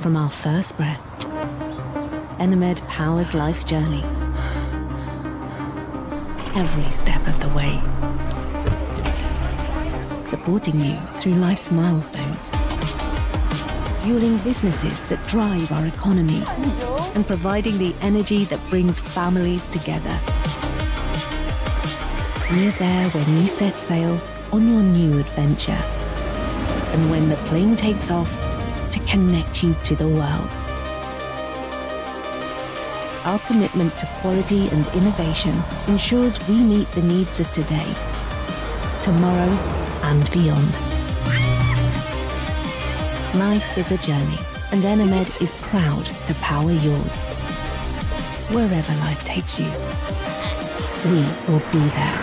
From our first breath, Enemed powers life's journey. Every step of the way. Supporting you through life's milestones. Fueling businesses that drive our economy. And providing the energy that brings families together. We're there when you set sail on your new adventure. And when the plane takes off to connect you to the world. Our commitment to quality and innovation ensures we meet the needs of today, tomorrow, and beyond. Life is a journey, and Enemed is proud to power yours. Wherever life takes you, we will be there.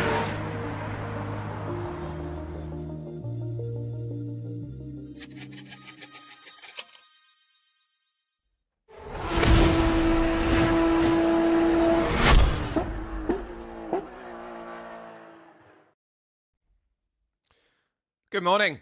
Good morning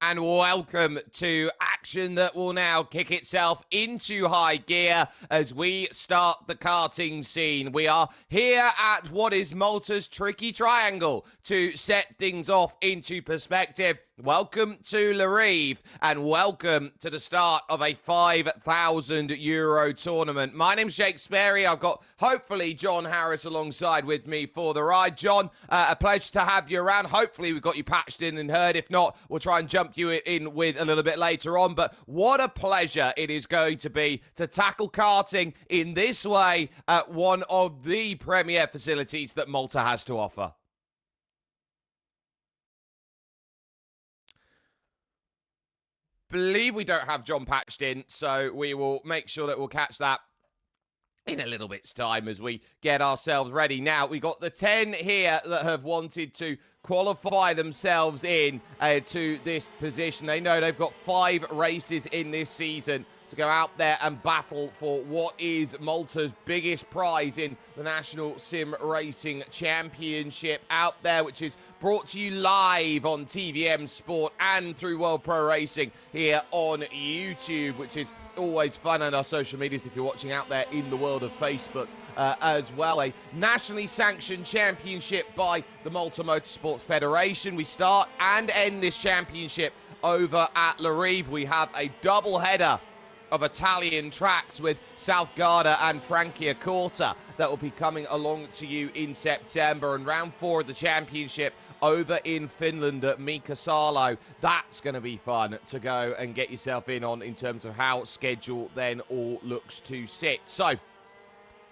and welcome to action that will now kick itself into high gear as we start the karting scene. We are here at what is Malta's tricky triangle to set things off into perspective. Welcome to Reve and welcome to the start of a €5,000 tournament. My name's Jake Sperry. I've got hopefully John Harris alongside with me for the ride. John, a pleasure to have you around. Hopefully we've got you patched in and heard. If not, we'll try and jump you in with a little bit later on. But what a pleasure it is going to be to tackle karting in this way at one of the premier facilities that Malta has to offer. Believe we don't have John patched in, so we will make sure that we'll catch that in a little bit's time as we get ourselves ready. Now, we got the 10 here that have wanted to qualify themselves in to this position. They know they've got 5 races in this season to go out there and battle for what is Malta's biggest prize in the National Sim Racing Championship out there, which is brought to you live on TVM Sport and through World Pro Racing here on YouTube, which is always fun, and our social medias if you're watching out there in the world of Facebook as well. A nationally sanctioned championship by the Malta Motorsports Federation. We start and end this championship over at Reve. We have a double header of Italian tracks with South Garda and Franciacorta that will be coming along to you in September. And round 4 of the championship over in Finland at Mikasalo. That's going to be fun to go and get yourself in terms of how schedule then all looks to sit. So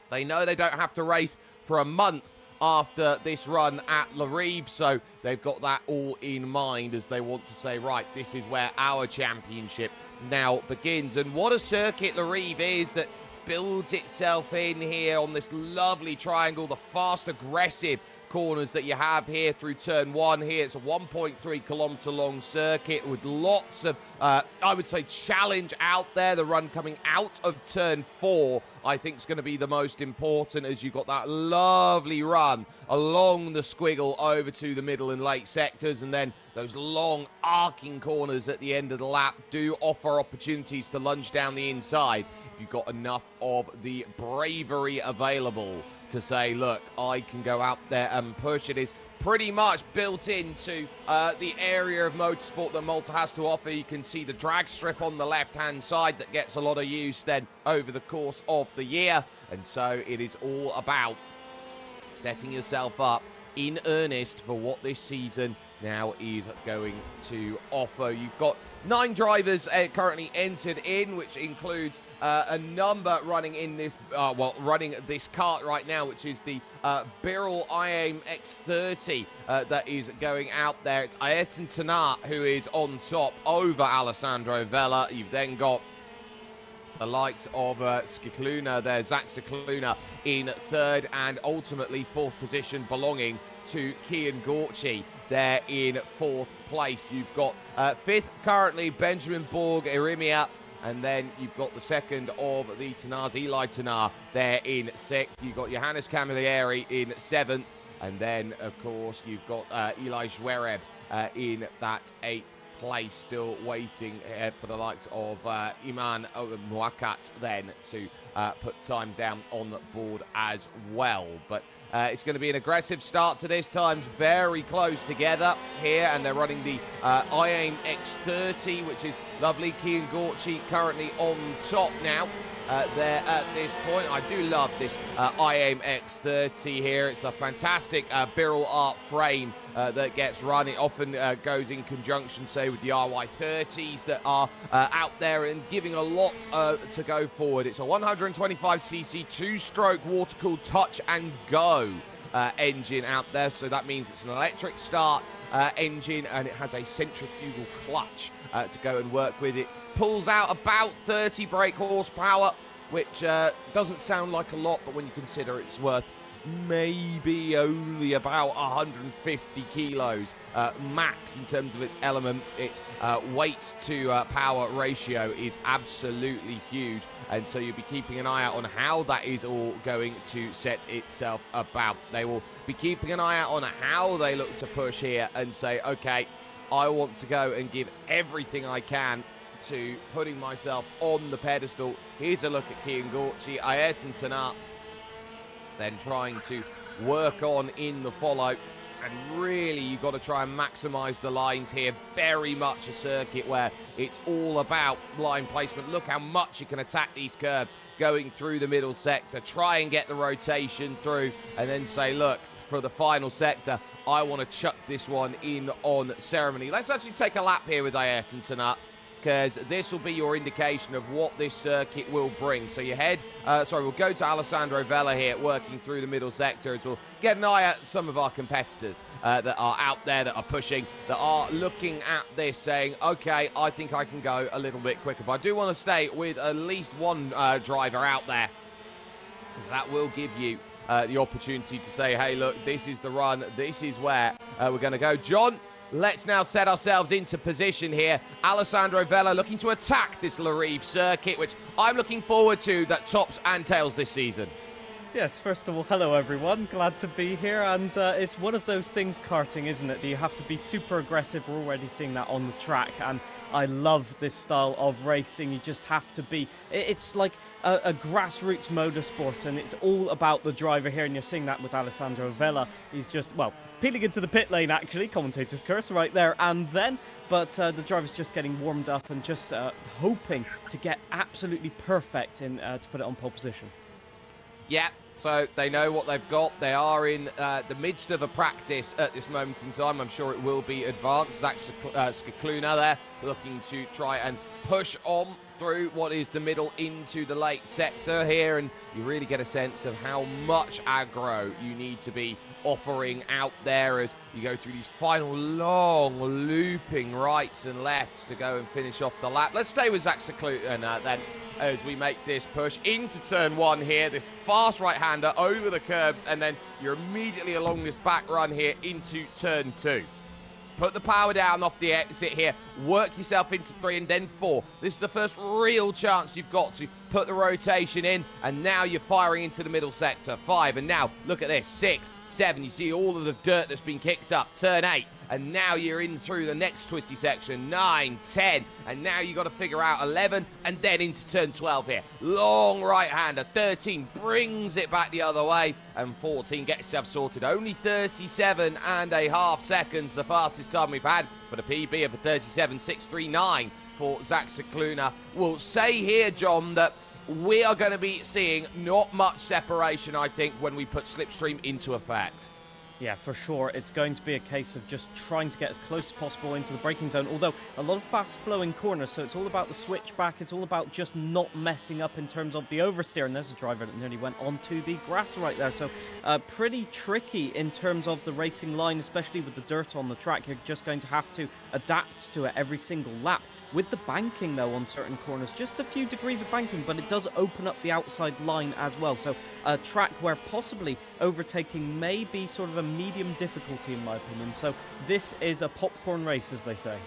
they know they don't have to race for a month after this run at Reve, so they've got that all in mind as they want to say, right, this is where our championship now begins. And what a circuit Reve is that builds itself in here on this lovely triangle, the fast, aggressive corners that you have here through turn 1 here. It's a 1.3 kilometer long circuit with lots of, I would say, challenge out there. The run coming out of turn 4, I think, is going to be the most important as you've got that lovely run along the squiggle over to the middle and late sectors, and then those long arcing corners at the end of the lap do offer opportunities to lunge down the inside if you've got enough of the bravery available to say, look, I can go out there and push. It is pretty much built into the area of motorsport that Malta has to offer. You can see the drag strip on the left-hand side that gets a lot of use then over the course of the year. And so it is all about setting yourself up in earnest for what this season now is going to offer. You've got 9 drivers currently entered in, which includes a number running in this, running this kart right now, which is the Birrell IAM X30 that is going out there. It's Ayrton Tanat who is on top over Alessandro Vella. You've then got the likes of Scicluna there, Zach Scicluna in 3rd, and ultimately 4th position belonging to Kian Gorchi there in 4th place. You've got 5th currently Benjamin Borg Irimia, and then you've got the second of the Tanars, Eli Tanar, there in 6th. You've got Johannes Camilleri in 7th, and then, of course, you've got Eli Zverev in that 8th place still waiting for the likes of Iman Muakat then to put time down on the board as well. But it's going to be an aggressive start to this. Times very close together here, and they're running the IAIM X30, which is lovely. Kian Gorchi currently on top now. There at this point. I do love this IAIM X30 here. It's a fantastic Birrell art frame that gets run. It often goes in conjunction, say, with the RY30s that are out there and giving a lot to go forward. It's a 125cc two-stroke water-cooled touch and go engine out there, so that means it's an electric start engine, and it has a centrifugal clutch to go and work with. It pulls out about 30 brake horsepower, which doesn't sound like a lot, but when you consider it's worth maybe only about 150 kilos max in terms of its element, its weight to power ratio is absolutely huge, and so you'll be keeping an eye out on how that is all going to set itself about. They will be keeping an eye out on how they look to push here and say, okay, I want to go and give everything I can to putting myself on the pedestal. Here's a look at Kian Gorchi, Ayrton Senna, then trying to work on in the follow. And really, you've got to try and maximise the lines here. Very much a circuit where it's all about line placement. Look how much you can attack these curves going through the middle sector. Try and get the rotation through, and then say, look, for the final sector, I want to chuck this one in on ceremony. Let's actually take a lap here with Ayrton Senna, because this will be your indication of what this circuit will bring. So you we'll go to Alessandro Vella here, working through the middle sector, as we'll get an eye at some of our competitors that are out there, that are pushing, that are looking at this, saying, okay, I think I can go a little bit quicker. But I do want to stay with at least one driver out there. That will give you the opportunity to say, hey, look, this is the run, this is where we're going to go. John, let's now set ourselves into position here. Alessandro Vella looking to attack this Reve circuit, which I'm looking forward to, that tops and tails this season. Yes, first of all, hello everyone, glad to be here, and it's one of those things, karting, isn't it, that you have to be super aggressive. We're already seeing that on the track, and I love this style of racing. You just have to be, it's like a grassroots motorsport, and it's all about the driver here, and you're seeing that with Alessandro Vella. He's just, well, peeling into the pit lane, actually, commentator's curse right there, and then, but the driver's just getting warmed up and just hoping to get absolutely perfect in to put it on pole position. Yeah, so they know what they've got. They are in the midst of a practice at this moment in time. I'm sure it will be advanced. Zach Skakluna there looking to try and push on through what is the middle into the late sector here, and you really get a sense of how much aggro you need to be offering out there as you go through these final long looping rights and lefts to go and finish off the lap. Let's stay with Zach Skakluna then, as we make this push into turn one here, this fast right-hander over the curbs, and then you're immediately along this back run here into turn two. Put the power down off the exit here, work yourself into 3 and then 4. This is the first real chance you've got to put the rotation in, and now you're firing into the middle sector. 5, and now look at this, 6, 7, you see all of the dirt that's been kicked up. Turn 8, and now you're in through the next twisty section. 9, 10, and now you've got to figure out 11, and then into turn 12 here. Long right-hander. 13 brings it back the other way, and 14 gets itself sorted. Only 37.5 seconds, the fastest time we've had, but a PB of a 37.639 for Zach Skakluna. We'll say here, John, that we are going to be seeing not much separation, I think, when we put Slipstream into effect. Yeah, for sure. It's going to be a case of just trying to get as close as possible into the braking zone, although a lot of fast-flowing corners, so it's all about the switchback. It's all about just not messing up in terms of the oversteer, and there's a driver that nearly went onto the grass right there, so pretty tricky in terms of the racing line, especially with the dirt on the track. You're just going to have to adapt to it every single lap. With the banking, though, on certain corners, just a few degrees of banking, but it does open up the outside line as well. So a track where possibly overtaking may be sort of a medium difficulty, in my opinion. So this is a popcorn race, as they say.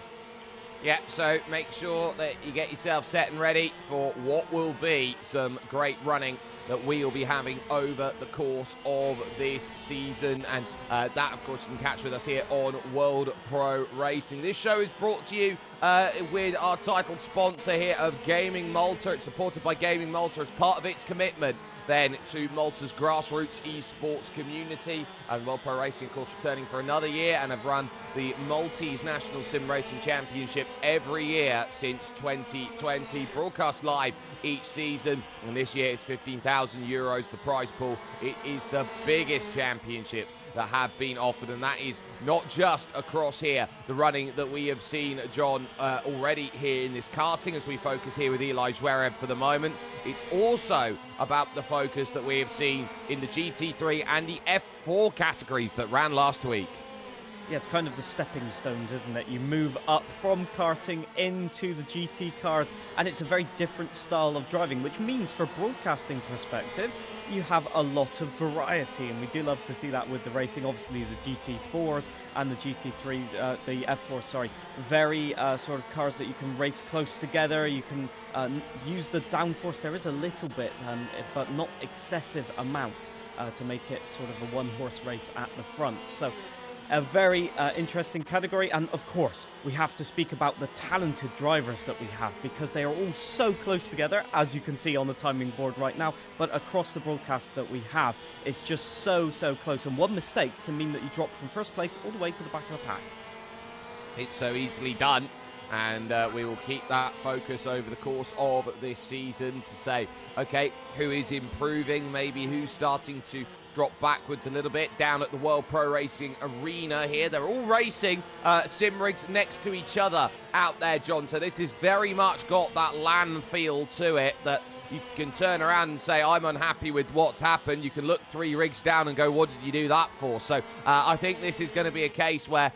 Yeah, so make sure that you get yourself set and ready for what will be some great running that we will be having over the course of this season. And that, of course, you can catch with us here on World Pro Racing. This show is brought to you with our title sponsor here of Gaming Malta. It's supported by Gaming Malta as part of its commitment then to Malta's grassroots esports community. And World Pro Racing, of course, returning for another year and have run the Maltese National Sim Racing Championships every year since 2020. Broadcast live each season, and this year it's €15,000, the prize pool. It is the biggest championships that have been offered, and that is not just across here, the running that we have seen, John, already here in this karting as we focus here with Eli Reve for the moment. It's also about the focus that we have seen in the GT3 and the F4 categories that ran last week. Yeah, it's kind of the stepping stones, isn't it? You move up from karting into the GT cars, and it's a very different style of driving, which means for broadcasting perspective, you have a lot of variety, and we do love to see that with the racing. Obviously, the GT4s and the GT3, the F4, sorry, very sort of cars that you can race close together. You can use the downforce. There is a little bit, but not excessive amount to make it sort of a one-horse race at the front. So a very interesting category, and of course we have to speak about the talented drivers that we have, because they are all so close together, as you can see on the timing board right now, but across the broadcast that we have, it's just so close, and one mistake can mean that you drop from first place all the way to the back of the pack. It's so easily done, and we will keep that focus over the course of this season to say, okay, who is improving, maybe who's starting to drop backwards a little bit. Down at the World Pro Racing Arena here, they're all racing sim rigs next to each other out there, John. So this has very much got that LAN feel to it, that you can turn around and say, I'm unhappy with what's happened. You can look 3 rigs down and go, what did you do that for? So I think this is going to be a case where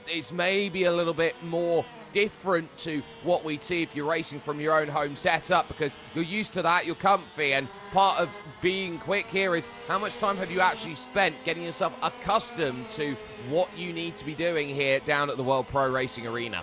it's maybe a little bit more different to what we'd see if you're racing from your own home setup, because you're used to that, you're comfy, and part of being quick here is how much time have you actually spent getting yourself accustomed to what you need to be doing here down at the World Pro Racing Arena.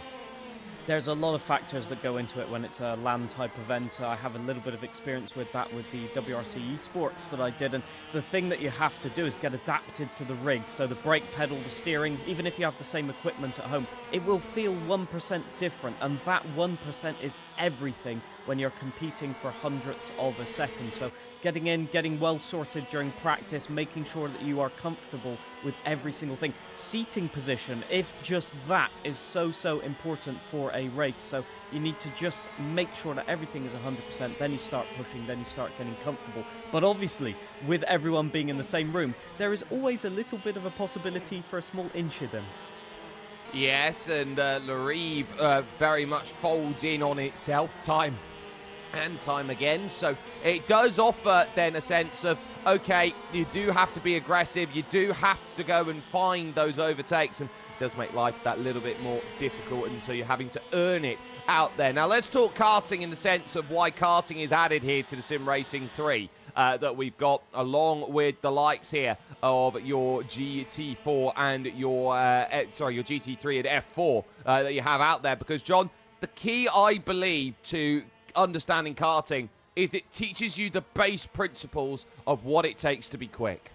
There's a lot of factors that go into it when it's a LAN type event. I have a little bit of experience with that with the WRC esports that I did, and the thing that you have to do is get adapted to the rig. So the brake pedal, the steering, even if you have the same equipment at home, it will feel 1% different, and that 1% is everything when you're competing for hundredths of a second. So getting in, getting well sorted during practice, making sure that you are comfortable with every single thing. Seating position, if just that, is so important for a race. So you need to just make sure that everything is 100%, then you start pushing, then you start getting comfortable. But obviously, with everyone being in the same room, there is always a little bit of a possibility for a small incident. Yes, and Reve very much folds in on itself time and time again. So it does offer then a sense of, okay, you do have to be aggressive, you do have to go and find those overtakes, and it does make life that little bit more difficult, and so you're having to earn it out there. Now let's talk karting in the sense of why karting is added here to the Sim Racing 3 that we've got, along with the likes here of your GT4 and your your GT3 and F4 that you have out there. Because John, the key, I believe, to understanding karting is it teaches you the base principles of what it takes to be quick.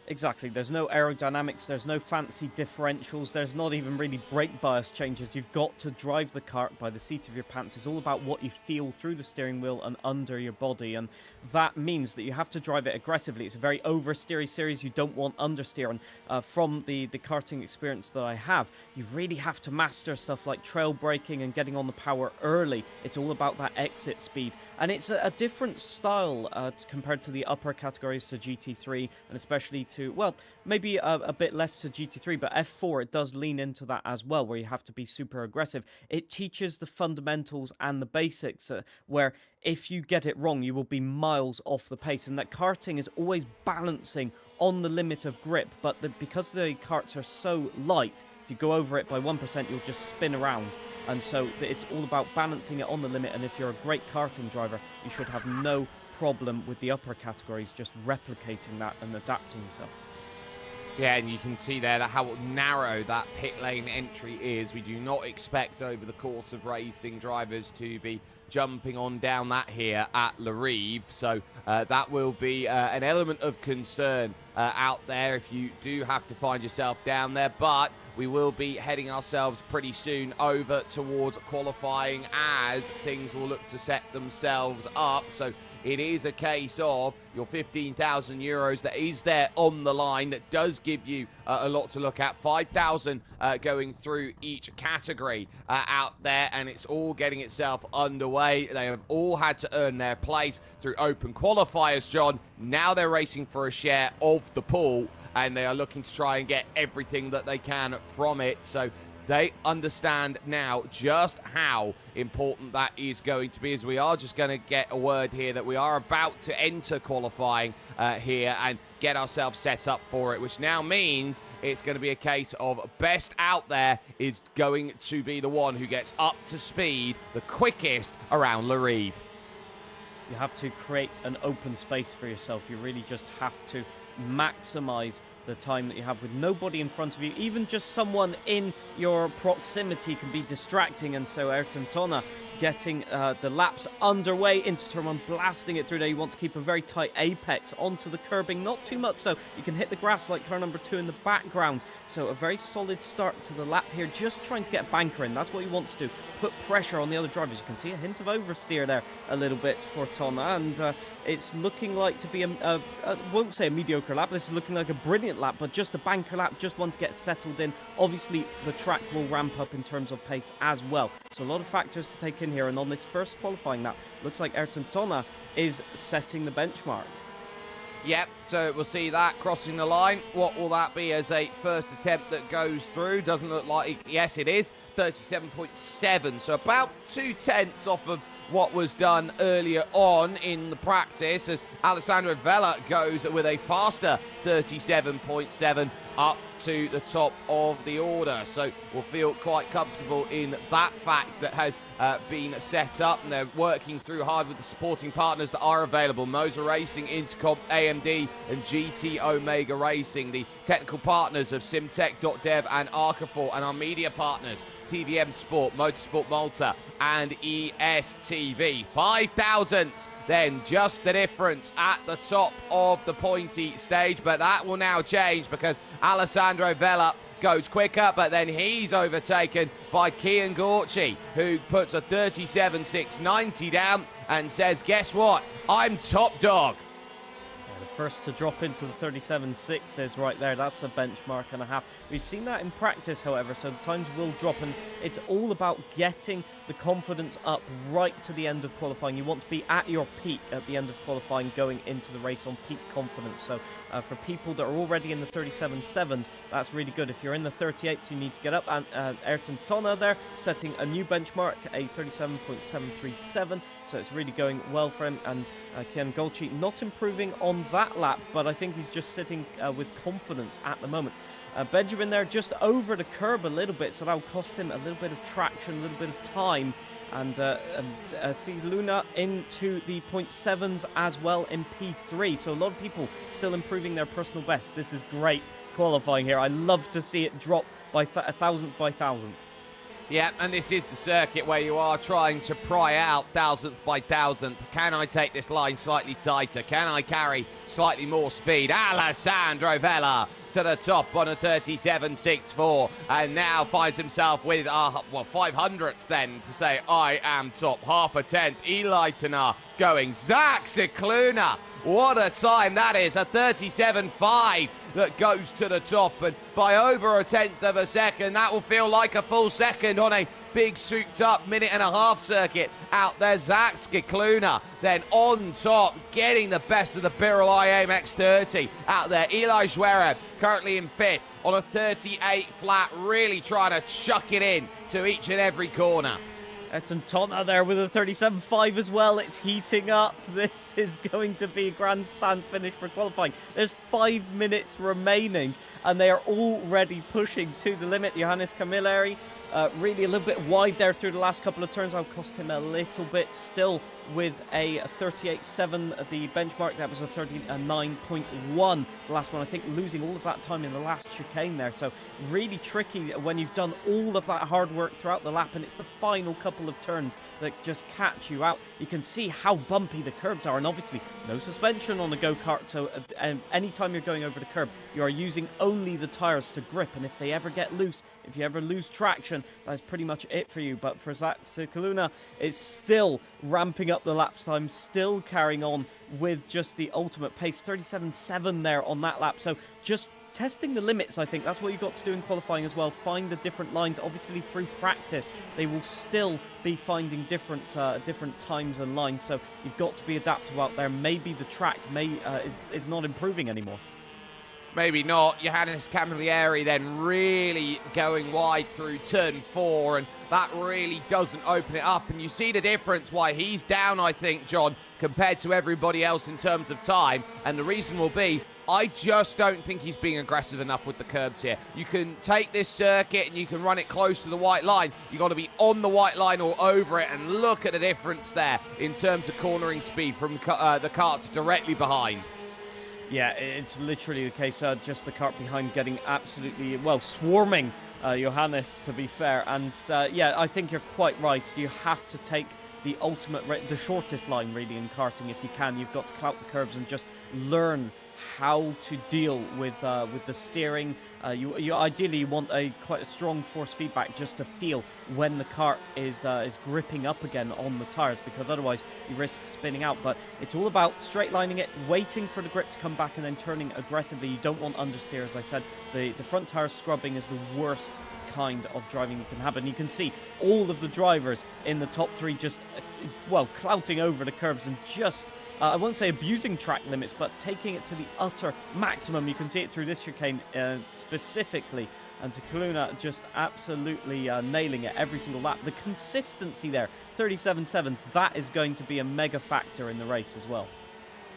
Exactly. There's no aerodynamics, there's no fancy differentials, there's not even really brake bias changes. You've got to drive the kart by the seat of your pants. It's all about what you feel through the steering wheel and under your body, and that means that you have to drive it aggressively. It's a very oversteery series. You don't want understeer, and from the karting experience that I have, you really have to master stuff like trail braking and getting on the power early. It's all about that exit speed, and it's a different style compared to the upper categories, to GT3, and especially to, well, maybe a bit less to GT3, but F4, it does lean into that as well, where you have to be super aggressive. It teaches the fundamentals and the basics, where if you get it wrong, you will be miles off the pace, and that karting is always balancing on the limit of grip, but because the karts are so light, if you go over it by 1%, you'll just spin around. And so it's all about balancing it on the limit, and if you're a great karting driver, you should have no problem with the upper categories just replicating that and adapting yourself. Yeah, and you can see there that how narrow that pit lane entry is. We do not expect over the course of racing drivers to be jumping on down that here at Reve. So that will be an element of concern out there if you do have to find yourself down there. But we will be heading ourselves pretty soon over towards qualifying as things will look to set themselves up. So it is a case of your 15,000 euros that is there on the line that does give you a lot to look at. 5,000 going through each category out there, and it's all getting itself underway. They have all had to earn their place through open qualifiers, John. Now they're racing for a share of the pool, and they are looking to try and get everything that they can from it. So they understand now just how important that is going to be, as we are just going to get a word here that we are about to enter qualifying here and get ourselves set up for it, which now means it's going to be a case of best out there is going to be the one who gets up to speed the quickest around Reve. You have to create an open space for yourself. You really just have to maximize the time that you have with nobody in front of you. Even just someone in your proximity can be distracting, and so Ayrton Tonna getting the laps underway into turn one, blasting it through there. You want to keep a very tight apex onto the curbing, not too much though. You can hit the grass like car number 2 in the background, so a very solid start to the lap here, just trying to get banker in. That's what you want to do, put pressure on the other drivers. You can see a hint of oversteer there a little bit for Tonna, and it's looking like to be I won't say a mediocre lap, this is looking like a brilliant lap, but just a banker lap, just one to get settled in. Obviously the track will ramp up in terms of pace as well, so a lot of factors to take in here. And on this first qualifying lap, looks like Ayrton Tonna is setting the benchmark. Yep, so we'll see that crossing the line. What will that be as a first attempt that goes through? Doesn't look like, yes it is, 37.7, so about 2/10 off of what was done earlier on in the practice, as Alessandro Vella goes with a faster 37.7 up to the top of the order. So we'll feel quite comfortable in that fact that has been set up, and they're working through hard with the supporting partners that are available. Moser Racing, Intercom, AMD and GT Omega Racing, the technical partners of Simtech.dev and Arcafor, and our media partners TVM Sport, Motorsport Malta and ESTV. 5,000 then, just the difference at the top of the pointy stage, but that will now change because Alessandro Vella goes quicker, but then he's overtaken by Kian Gorchi, who puts a 37.690 down and says, guess what, I'm top dog. The first to drop into the 37.6 is right there. That's a benchmark and a half. We've seen that in practice, however, so the times will drop, and it's all about getting the confidence up right to the end of qualifying. You want to be at your peak at the end of qualifying, going into the race on peak confidence. So for people that are already in the 37.7s, that's really good. If you're in the 38s, you need to get up, and Ayrton Tonna there setting a new benchmark, a 37.737, so it's really going well for him. And Kian Golchi not improving on that lap, but I think he's just sitting with confidence at the moment. Benjamin there just over the curb a little bit, so that'll cost him a little bit of traction, a little bit of time. And see Luna into the 0.7s as well in P3. So a lot of people still improving their personal best. This is great qualifying here. I love to see it drop by a thousandth by thousandth. Yeah, and this is the circuit where you are trying to pry out thousandth by thousandth. Can I take this line slightly tighter? Can I carry slightly more speed? Alessandro Vella to the top on a 37.64, and now finds himself with 500ths then to say I am top. Half a tenth. Eli Tanar going. Zach Cicluna, what a time that is, a 37.5 that goes to the top, and by over a tenth of a second. That will feel like a full second on a big souped up minute and a half circuit out there. Zach Cicluna then on top, getting the best of the Birol IAM X30 out there. Eli Zverev currently in 5th on a 38 flat, really trying to chuck it in to each and every corner. Ayrton Tonna there with a 37.5 as well. It's heating up. This is going to be a grandstand finish for qualifying. There's 5 minutes remaining, and they are already pushing to the limit. Johannes Camilleri really a little bit wide there through the last couple of turns. I'll cost him a little bit. Still with a 38.7. The benchmark, that was a 39.1. The last one, I think, losing all of that time in the last chicane there. So really tricky when you've done all of that hard work throughout the lap, and it's the final couple of turns that just catch you out. You can see how bumpy the curbs are, and obviously no suspension on the go-kart, so anytime you're going over the curb, you are using only the tires to grip, and if they ever get loose, if you ever lose traction, that's pretty much it for you. But for Zach Cicluna, it's still ramping up the lap time, still carrying on with just the ultimate pace, 37.7 there on that lap. So just testing the limits, I think that's what you've got to do in qualifying as well. Find the different lines. Obviously through practice they will still be finding different times and lines, so you've got to be adaptable out there. Maybe the track is not improving anymore. Maybe not. Johannes Camilleri then really going wide through turn 4, and that really doesn't open it up. And you see the difference why he's down, I think, John, compared to everybody else in terms of time. And the reason will be, I just don't think he's being aggressive enough with the curbs here. You can take this circuit and you can run it close to the white line. You've got to be on the white line or over it, and look at the difference there in terms of cornering speed from the karts directly behind. Yeah, it's literally the case. Just the kart behind getting absolutely, well, swarming Johannes, to be fair. And yeah, I think you're quite right. You have to take the the shortest line really in karting if you can. You've got to clout the curbs and just learn how to deal with the steering. You ideally want quite a strong force feedback just to feel when the kart is gripping up again on the tires, because otherwise you risk spinning out. But it's all about straight lining it, waiting for the grip to come back, and then turning aggressively. You don't want understeer, as I said. The front tire scrubbing is the worst kind of driving you can have, and you can see all of the drivers in the top 3 just well clouting over the curbs and just I won't say abusing track limits, but taking it to the utter maximum. You can see it through this chicane specifically, and Cicluna just absolutely nailing it every single lap. The consistency there, 37.7s, that is going to be a mega factor in the race as well.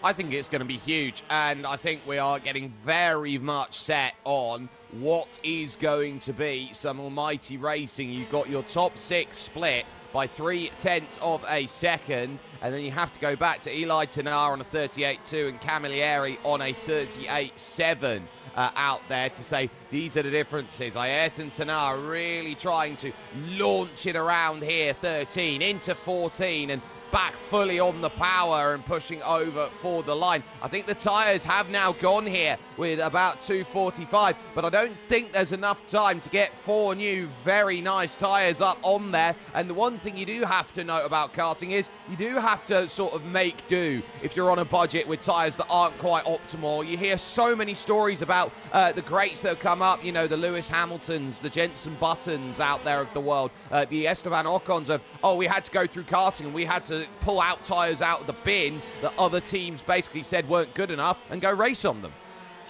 I think it's going to be huge, and I think we are getting very much set on what is going to be some almighty racing. You've got your top 6 split by 0.3 of a second, and then you have to go back to Eli Tanar on a 38.2 and Camilleri on a 38.7 out there to say these are the differences. Ayrton Tanar really trying to launch it around here, 13 into 14 and back fully on the power and pushing over for the line. I think the tyres have now gone here with about 2:45, but I don't think there's enough time to get 4 new very nice tyres up on there. And the one thing you do have to note about karting is you do have to sort of make do if you're on a budget with tyres that aren't quite optimal. You hear so many stories about the greats that have come up, you know, the Lewis Hamiltons, the Jenson Buttons out there of the world, the Esteban Ocons of, oh, we had to go through karting and we had to pull out tyres out of the bin that other teams basically said weren't good enough and go race on them.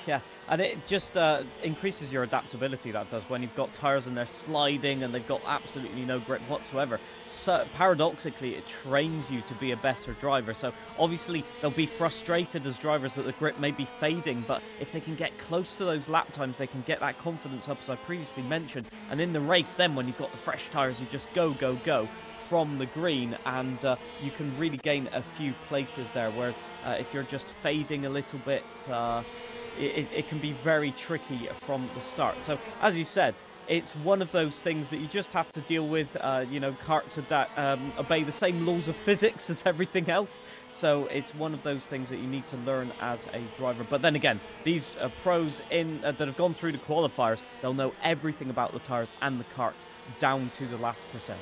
Yeah, and it just increases your adaptability, that does, when you've got tyres and they're sliding and they've got absolutely no grip whatsoever. So paradoxically, it trains you to be a better driver. So obviously they'll be frustrated as drivers that the grip may be fading, but if they can get close to those lap times, they can get that confidence up, as I previously mentioned. And in the race then, when you've got the fresh tyres, you just go from the green, and you can really gain a few places there, whereas if you're just fading a little bit, it can be very tricky from the start. So as you said, it's one of those things that you just have to deal with. You know, karts obey the same laws of physics as everything else, so it's one of those things that you need to learn as a driver. But then again, these pros that have gone through the qualifiers, they'll know everything about the tyres and the kart down to the last percent.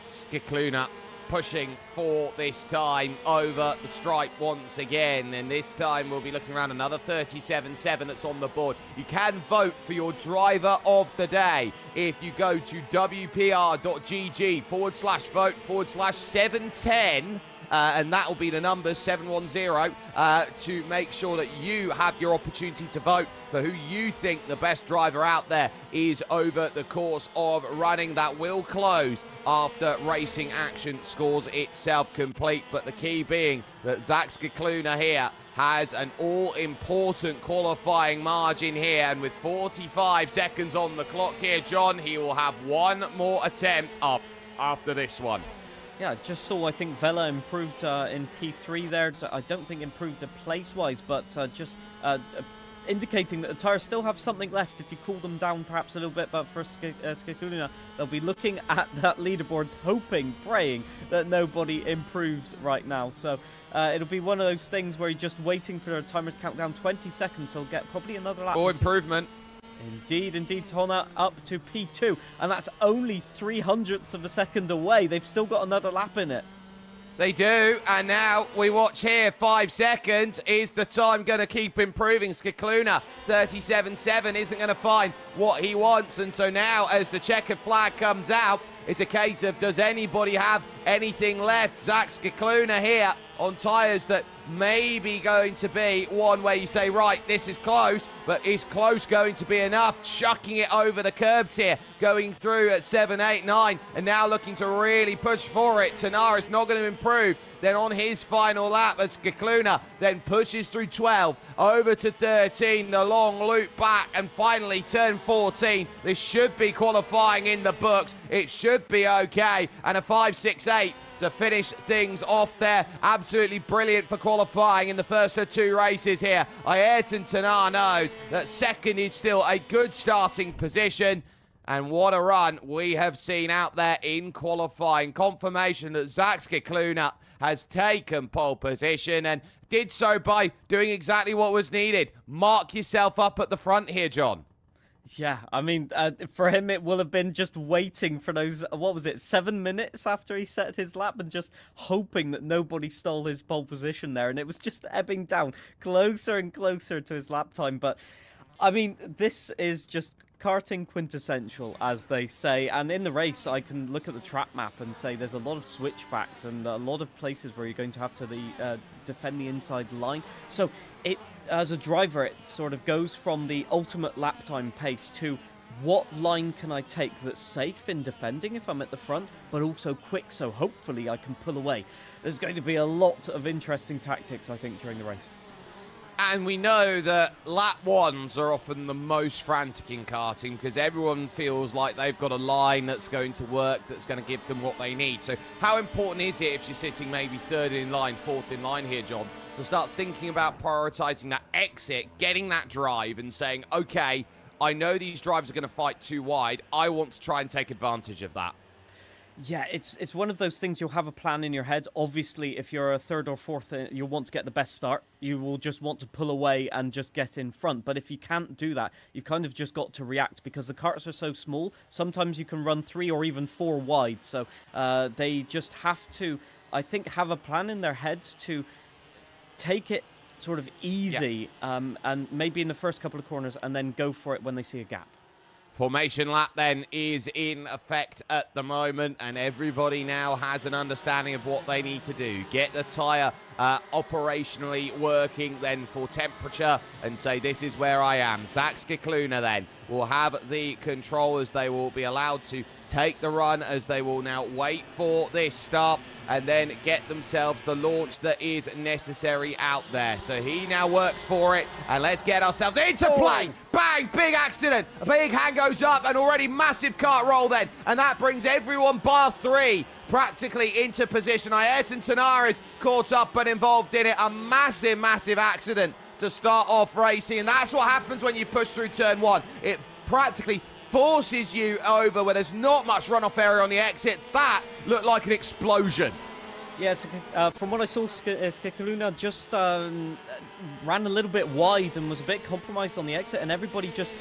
Cicluna pushing for this time over the stripe once again, and this time we'll be looking around another 37.7 that's on the board. You can vote for your driver of the day if you go to wpr.gg/vote/710 and that will be the number 710 to make sure that you have your opportunity to vote for who you think the best driver out there is over the course of running. That will close after Racing Action scores itself complete, but the key being that Zach Cicluna here has an all-important qualifying margin here, and with 45 seconds on the clock here, John, he will have one more attempt up after this one. Yeah, just saw, I think Vela improved in P3 there. I don't think improved place-wise, but just indicating that the tyres still have something left if you cool them down perhaps a little bit. But for Skikuluna, they'll be looking at that leaderboard, hoping, praying that nobody improves right now. So it'll be one of those things where you're just waiting for the timer to count down 20 seconds. So he'll get probably another lap. Or improvement. Indeed, Tonna up to P2, and that's only 0.03 of a second away. They've still got another lap in it. They do, and now we watch here, 5 seconds. Is the time going to keep improving? Skikuluna, 37.7, isn't going to find what he wants, and so now as the checkered flag comes out, it's a case of, does anybody have anything left? Zach Skikuluna here on tyres that may be going to be one where you say, right, this is close, but is close going to be enough? Chucking it over the curbs here, going through at 7, 8, 9, and now looking to really push for it. Tanara's not going to improve. Then on his final lap, as Skikuluna then pushes through 12, over to 13, the long loop back, and finally turn 14. This should be qualifying in the books. It should be okay, and a 5.68 to finish things off there. Absolutely brilliant for qualifying in the first of 2 races here. Ayrton Tanar knows that second is still a good starting position. And what a run we have seen out there in qualifying. Confirmation that Zach Skikuluna has taken pole position and did so by doing exactly what was needed. Mark yourself up at the front here, John. Yeah, I mean, for him, it will have been just waiting for those, 7 minutes after he set his lap and just hoping that nobody stole his pole position there. And it was just ebbing down closer and closer to his lap time. But, I mean, this is just karting quintessential, as they say. And in the race, I can look at the track map and say there's a lot of switchbacks and a lot of places where you're going to have to defend the inside line. So it, as a driver, it sort of goes from the ultimate lap time pace to what line can I take that's safe in defending if I'm at the front, but also quick, so hopefully I can pull away. There's going to be a lot of interesting tactics, I think, during the race. And we know that lap ones are often the most frantic in karting because everyone feels like they've got a line that's going to work, that's going to give them what they need. So how important is it if you're sitting maybe third in line, fourth in line here, John, to start thinking about prioritizing that exit, getting that drive and saying, okay, I know these drivers are going to fight too wide. I want to try and take advantage of that. Yeah, it's one of those things. You'll have a plan in your head. Obviously, if you're a third or fourth, you'll want to get the best start. You will just want to pull away and just get in front. But if you can't do that, you've kind of just got to react because the karts are so small. Sometimes you can run 3 or even 4 wide. So they just have to, I think, have a plan in their heads to take it sort of easy and maybe in the first couple of corners and then go for it when they see a gap. Formation lap then is in effect at the moment, and everybody now has an understanding of what they need to do. Get the tyre operationally working then for temperature and say this is where I am. Zach Skikuluna then will have the controllers. They will be allowed to take the run as they will now wait for this start and then get themselves the launch that is necessary out there. So he now works for it, and let's get ourselves into play. Bang, big accident. A big hand goes up, and already massive kart roll then, and that brings everyone bar 3 practically into position. Ayrton Tanar is caught up and involved in it. A massive, massive accident to start off racing, and that's what happens when you push through turn 1. It practically forces you over where there's not much runoff area on the exit. That looked like an explosion. Yeah, from what I saw, Skikuluna just ran a little bit wide and was a bit compromised on the exit, and everybody just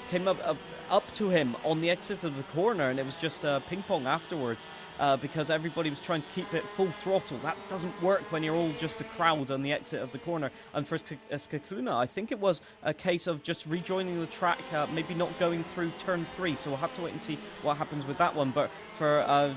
came up to him on the exit of the corner, and it was just ping pong afterwards because everybody was trying to keep it full throttle. That doesn't work when you're all just a crowd on the exit of the corner. And for Skikuluna, I think it was a case of just rejoining the track, maybe not going through turn 3, so we'll have to wait and see what happens with that one. But for,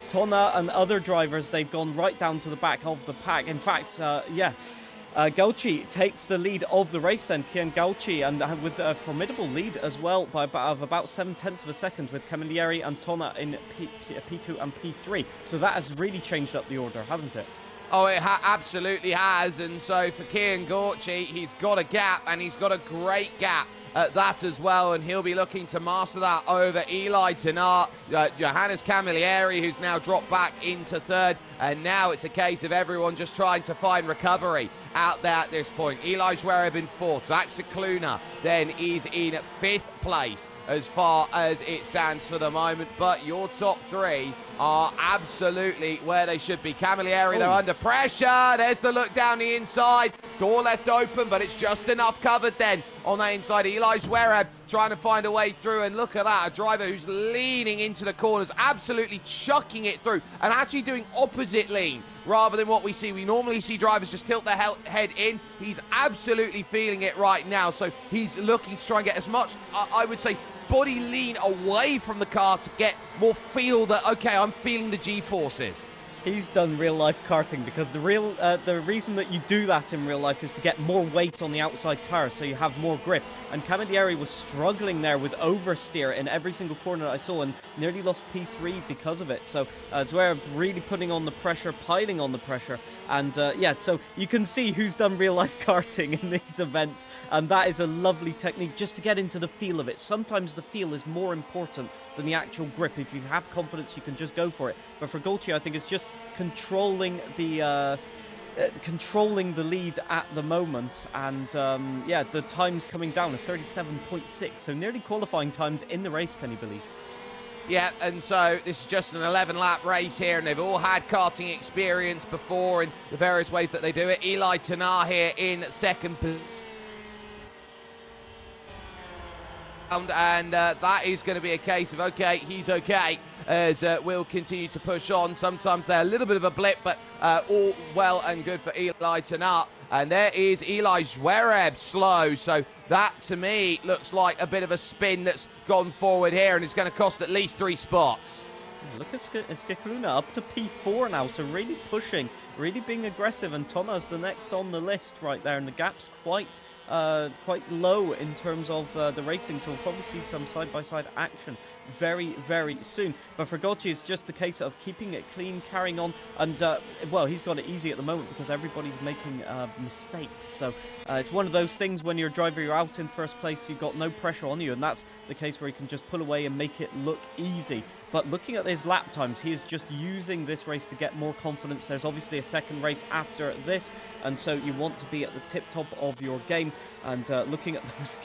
Tonna and other drivers, they've gone right down to the back of the pack. In fact, Gauci takes the lead of the race then, Kian Gauci, and with a formidable lead as well by about 7/10 of a second with Camilleri and Tonna in P2 and P3. So that has really changed up the order, hasn't it? Oh, it absolutely has. And so for Kian Gauci, he's got a gap, and he's got a great gap at that as well, and he'll be looking to master that over Eli Tenart. Johannes Camilleri, who's now dropped back into third, and now it's a case of everyone just trying to find recovery out there at this point. Eli Zverev in fourth. Zach Cicluna then is in fifth place as far as it stands for the moment, but your top three are absolutely where they should be. Camilleri, they're under pressure. There's the look down the inside. Door left open, but it's just enough covered then on that inside. Eli Zverev trying to find a way through, and look at that, a driver who's leaning into the corners, absolutely chucking it through, and actually doing opposite lean rather than what we see. We normally see drivers just tilt their head in. He's absolutely feeling it right now, so he's looking to try and get as much, I would say, body lean away from the car to get more feel that, okay, I'm feeling the G-forces. He's done real-life karting, because the reason that you do that in real life is to get more weight on the outside tire, so you have more grip. And Camilleri was struggling there with oversteer in every single corner that I saw, and nearly lost P3 because of it. So Zverev really putting on the pressure, piling on the pressure. And yeah, so you can see who's done real-life karting in these events, and that is a lovely technique just to get into the feel of it. Sometimes the feel is more important than the actual grip. If you have confidence, you can just go for it. But for Gaultier, I think it's just controlling the lead at the moment, and yeah, the time's coming down to 37.6, so nearly qualifying times in the race, can you believe? Yeah, and so this is just an 11-lap race here, and they've all had karting experience before in the various ways that they do it. Eli Tenart here in second position. And that is going to be a case of, okay, he's okay, as we'll continue to push on. Sometimes they're a little bit of a blip, but all well and good for Eli Tenart. And there is Eli Zverev slow, so that to me looks like a bit of a spin that's gone forward here, and it's going to cost at least 3 spots. Look at Cicluna up to P4 now, so really pushing, really being aggressive, and Tonna's the next on the list right there, and the gap's quite low in terms of the racing, so we'll probably see some side-by-side action very, very soon. But for Gaultier, it's just the case of keeping it clean, carrying on, and well, he's got it easy at the moment because everybody's making mistakes. So it's one of those things when you're a driver, you're out in first place, you've got no pressure on you, and that's the case where you can just pull away and make it look easy. But looking at his lap times, he is just using this race to get more confidence. There's obviously a second race after this, and so you want to be at the tip-top of your game. And looking at those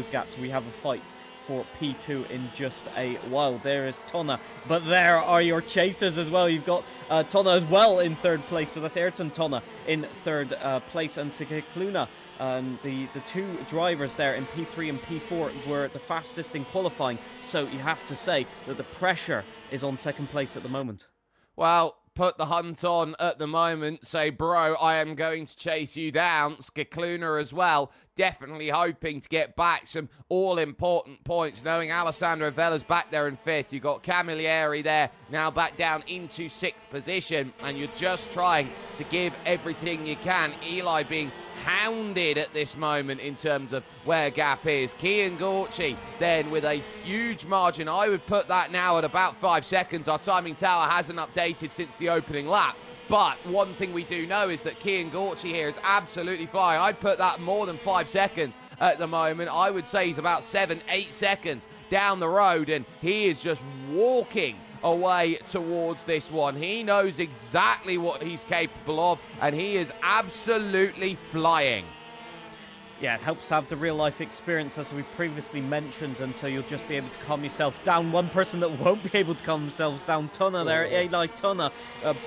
gaps, we have a fight for P2 in just a while. There is Tonna, but there are your chasers as well. You've got Tonna as well in third place, so that's Ayrton Tonna in third place, and Cicluna. The two drivers there in P3 and P4 were the fastest in qualifying, so you have to say that the pressure is on second place at the moment. Well, put the hunt on at the moment. Say, bro, I am going to chase you down. Cicluna as well, definitely hoping to get back some all-important points, knowing Alessandro Vella's back there in fifth. You've got Camilleri there, now back down into sixth position, and you're just trying to give everything you can. Eli being hounded at this moment in terms of where gap is. Kian Gorchi then with a huge margin. I would put that now at about 5 seconds. Our timing tower hasn't updated since the opening lap, but one thing we do know is that Kian Gorchi here is absolutely flying. I'd put that more than 5 seconds at the moment. I would say he's about 7-8 seconds down the road, and he is just walking away towards this one. He knows exactly what he's capable of, and he is absolutely flying. Yeah, it helps to have the real-life experience, as we previously mentioned, and so you'll just be able to calm yourself down. One person that won't be able to calm themselves down, Tonna there, Eli Tonna,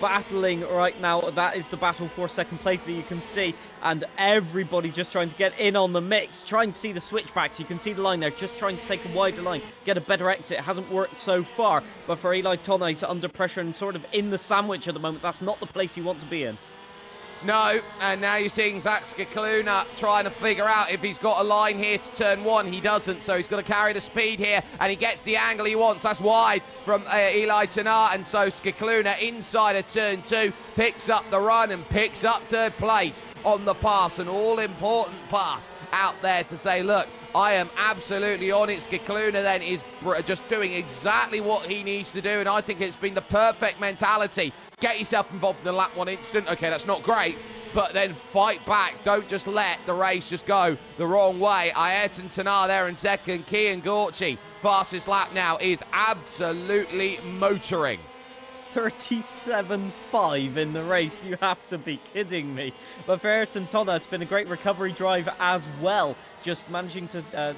battling right now. That is the battle for second place that you can see, and everybody just trying to get in on the mix, trying to see the switchbacks. You can see the line there, just trying to take a wider line, get a better exit. It hasn't worked so far, but for Eli Tonna, he's under pressure and sort of in the sandwich at the moment. That's not the place you want to be in. No, and now you're seeing Zach Cicluna trying to figure out if he's got a line here to turn one. He doesn't, so he's got to carry the speed here, and he gets the angle he wants. That's wide from Eli Tenart, and so Cicluna inside of turn 2 picks up the run and picks up third place on the pass, an all-important pass out there to say, look, I am absolutely on it. Cicluna then is just doing exactly what he needs to do, and I think it's been the perfect mentality. Get yourself involved in the lap one instant. Okay, that's not great, but then fight back. Don't just let the race just go the wrong way. Ayrton Senna there in second. Kian Gorchi, fastest lap now, is absolutely motoring. 37.5 in the race. You have to be kidding me. But for Ayrton Senna, it's been a great recovery drive as well. Just managing to,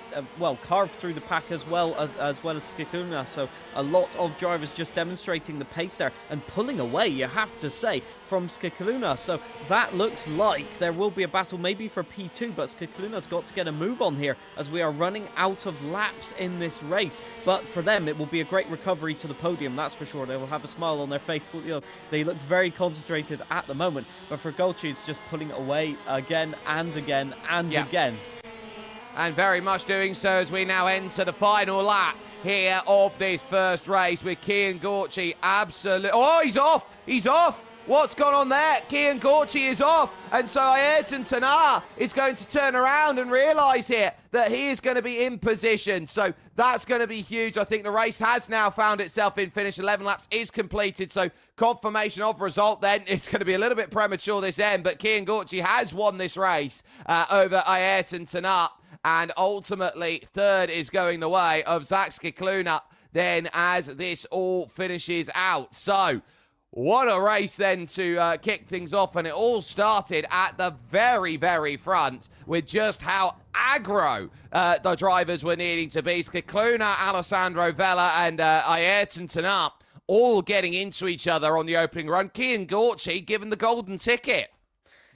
carve through the pack as well as Scicluna. So a lot of drivers just demonstrating the pace there and pulling away, you have to say, from Scicluna. So that looks like there will be a battle maybe for P2, but Scicluna's got to get a move on here as we are running out of laps in this race. But for them, it will be a great recovery to the podium, that's for sure. They will have a smile on their face. You know, they look very concentrated at the moment. But for Golchi, it's just pulling it away again and again and again. And very much doing so as we now enter the final lap here of this first race with Kian Gorchi. Absolutely. Oh, he's off. He's off. What's gone on there? Kian Gorchi is off. And so Ayrton Senna is going to turn around and realise here that he is going to be in position. So that's going to be huge. I think the race has now found itself in finish. 11 laps is completed. So confirmation of result then. It's going to be a little bit premature this end. But Kian Gorchi has won this race over Ayrton Senna. And ultimately, third is going the way of Zak Scicluna then as this all finishes out. So what a race then to kick things off. And it all started at the very, very front with just how aggro the drivers were needing to be. Scicluna, Alessandro Vella and Ayrton Senna all getting into each other on the opening run. Kian Gorchi given the golden ticket.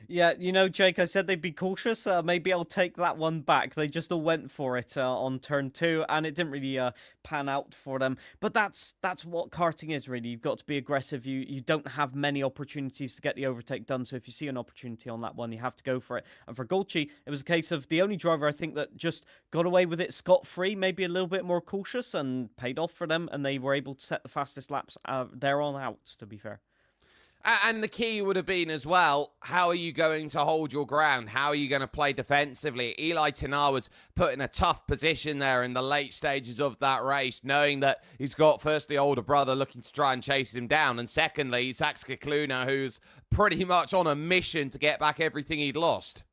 Yeah, you know, Jake, I said they'd be cautious. Maybe I'll take that one back. They just all went for it on turn 2, and it didn't really pan out for them. But that's what karting is, really. You've got to be aggressive. You don't have many opportunities to get the overtake done. So if you see an opportunity on that one, you have to go for it. And for Golchi, it was a case of the only driver, I think, that just got away with it scot-free, maybe a little bit more cautious, and paid off for them. And they were able to set the fastest laps there on out, to be fair. And the key would have been as well, how are you going to hold your ground? How are you going to play defensively? Eli Tinar was put in a tough position there in the late stages of that race, knowing that he's got, firstly, older brother looking to try and chase him down, and secondly, Zak Scicluna, who's pretty much on a mission to get back everything he'd lost.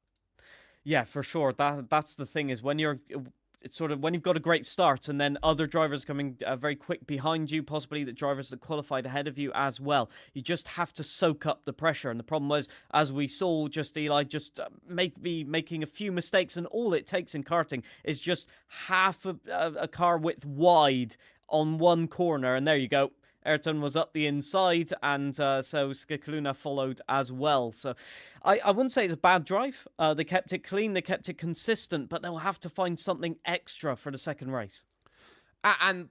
Yeah, for sure. That's the thing, is when you're... It's sort of when you've got a great start and then other drivers coming very quick behind you, possibly the drivers that qualified ahead of you as well. You just have to soak up the pressure. And the problem was, as we saw, just Eli just making a few mistakes, and all it takes in karting is just half a car width wide on one corner. And there you go. Ayrton was up the inside, and so Scicluna followed as well. So I wouldn't say it's a bad drive. They kept it clean, they kept it consistent, but they'll have to find something extra for the second race. And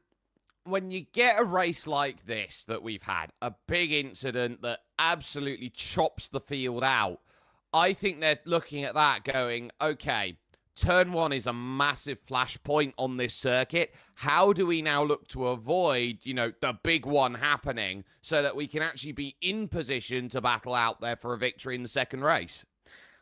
when you get a race like this that we've had, a big incident that absolutely chops the field out, I think they're looking at that going, okay, Turn 1 is a massive flashpoint on this circuit. How do we now look to avoid, the big one happening so that we can actually be in position to battle out there for a victory in the second race?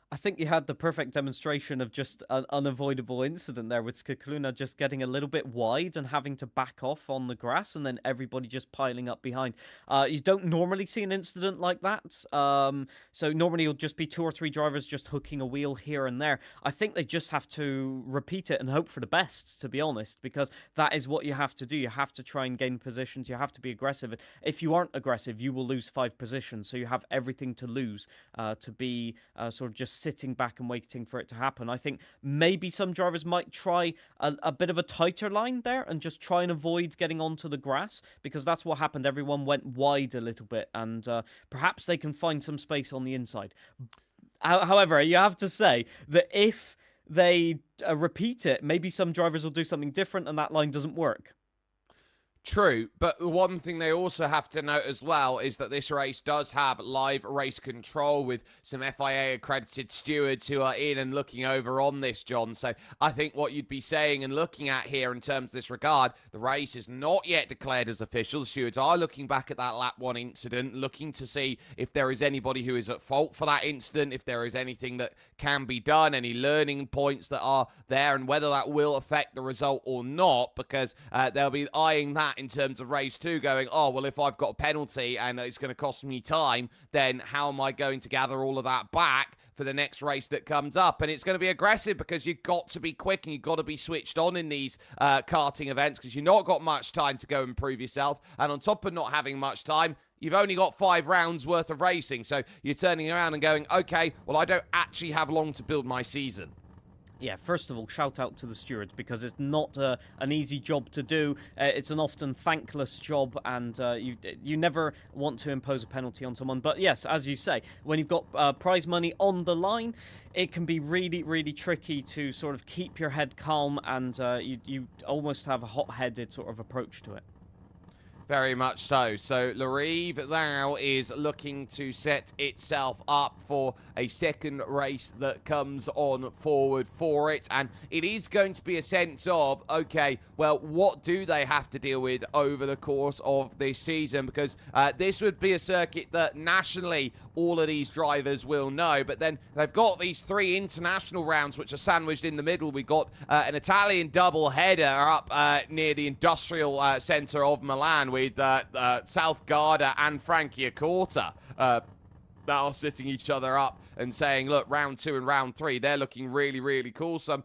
I think you had the perfect demonstration of just an unavoidable incident there with Scicluna just getting a little bit wide and having to back off on the grass, and then everybody just piling up behind. You don't normally see an incident like that. So normally it'll just be 2 or 3 drivers just hooking a wheel here and there. I think they just have to repeat it and hope for the best, to be honest, because that is what you have to do. You have to try and gain positions. You have to be aggressive. If you aren't aggressive, you will lose 5 positions. So you have everything to lose to be sort of just sitting back and waiting for it to happen. I think maybe some drivers might try a bit of a tighter line there and just try and avoid getting onto the grass, because that's what happened. Everyone went wide a little bit, and perhaps they can find some space on the inside. However, you have to say that if they repeat it, maybe some drivers will do something different and that line doesn't work. True, but the one thing they also have to note as well is that this race does have live race control with some FIA-accredited stewards who are in and looking over on this, John. So I think what you'd be saying and looking at here in terms of this regard, the race is not yet declared as official. The stewards are looking back at that lap 1 incident, looking to see if there is anybody who is at fault for that incident, if there is anything that can be done, any learning points that are there, and whether that will affect the result or not, because they'll be eyeing that that in terms of race 2, going, oh, well, if I've got a penalty and it's going to cost me time, then how am I going to gather all of that back for the next race that comes up? And it's going to be aggressive because you've got to be quick and you've got to be switched on in these karting events, because you've not got much time to go and prove yourself. And on top of not having much time, you've only got 5 rounds worth of racing. So you're turning around and going, okay, well, I don't actually have long to build my season. Yeah, first of all, shout out to the stewards, because it's not an easy job to do. It's an often thankless job, and you never want to impose a penalty on someone. But yes, as you say, when you've got prize money on the line, it can be really, really tricky to sort of keep your head calm, and you almost have a hot-headed sort of approach to it. Very much so. So Reve now is looking to set itself up for a second race that comes on forward for it. And it is going to be a sense of, okay, well, what do they have to deal with over the course of this season? Because this would be a circuit that nationally all of these drivers will know. But then they've got these 3 international rounds, which are sandwiched in the middle. We've got an Italian double header up near the industrial centre of Milan, with South Garda and Franciacorta that are sitting each other up and saying, look, round 2 and round 3, they're looking really, really cool. Some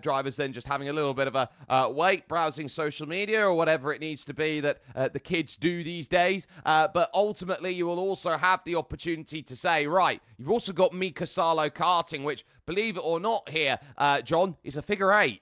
drivers then just having a little bit of a wait, browsing social media or whatever it needs to be that the kids do these days. But ultimately, you will also have the opportunity to say, right, you've also got Mika Salo karting, which, believe it or not here, John, is a figure 8.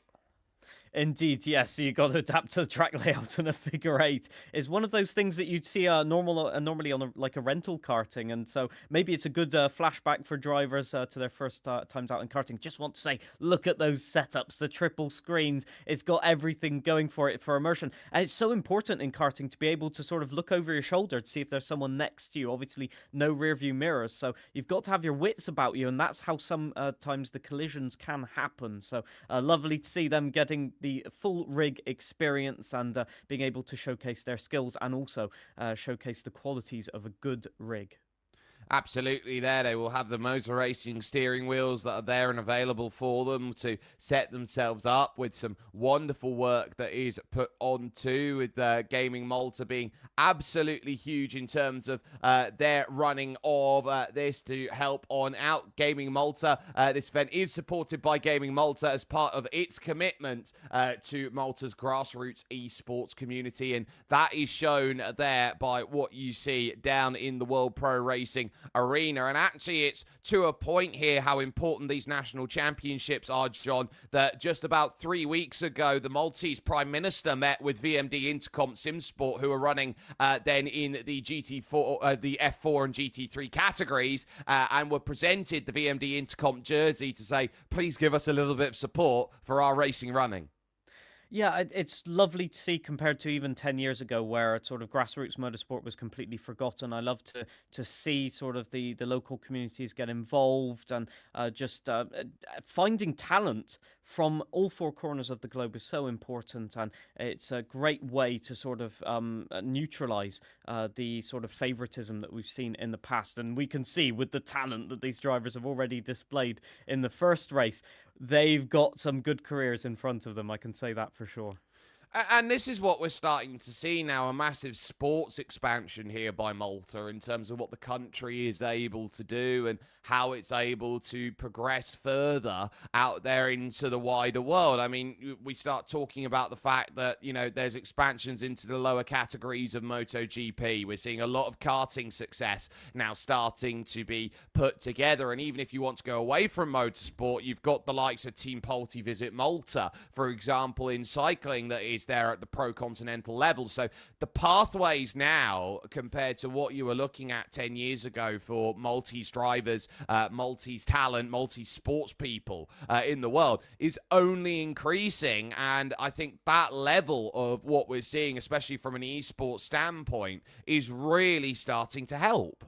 Indeed, yes. So you've got to adapt to the track layout, and a figure 8 is one of those things that you'd see normally on like a rental karting. And so maybe it's a good flashback for drivers to their first times out in karting. Just want to say, look at those setups, the triple screens. It's got everything going for it for immersion. And it's so important in karting to be able to sort of look over your shoulder to see if there's someone next to you. Obviously, no rear view mirrors. So you've got to have your wits about you. And that's how sometimes the collisions can happen. So lovely to see them getting the full rig experience and being able to showcase their skills, and also showcase the qualities of a good rig. Absolutely there. They will have the motor racing steering wheels that are there and available for them to set themselves up, with some wonderful work that is put on too, with Gaming Malta being absolutely huge in terms of their running of this to help on out. Gaming Malta, this event is supported by Gaming Malta as part of its commitment to Malta's grassroots esports community, and that is shown there by what you see down in the World Pro Racing arena. And actually, it's to a point here how important these national championships are, John, that just about 3 weeks ago, the Maltese Prime Minister met with VMD Intercom SimSport, who are running then in the GT4, the F4 and GT3 categories, and were presented the VMD Intercom jersey to say, please give us a little bit of support for our racing running. Yeah, it's lovely to see, compared to even 10 years ago, where sort of grassroots motorsport was completely forgotten. I love to see sort of the local communities get involved, and just finding talent from all 4 corners of the globe is so important, and it's a great way to sort of neutralize the sort of favoritism that we've seen in the past. And we can see with the talent that these drivers have already displayed in the first race, they've got some good careers in front of them. I can say that for sure. And this is what we're starting to see now, a massive sports expansion here by Malta in terms of what the country is able to do and how it's able to progress further out there into the wider world. I mean, we start talking about the fact that, you know, there's expansions into the lower categories of MotoGP. We're seeing a lot of karting success now starting to be put together. And even if you want to go away from motorsport, you've got the likes of Team Polti Visit Malta, for example, in cycling, that is there at the pro continental level. So the pathways now, compared to what you were looking at 10 years ago for Maltese drivers, Maltese talent, Maltese sports people in the world, is only increasing. And I think that level of what we're seeing, especially from an esports standpoint, is really starting to help.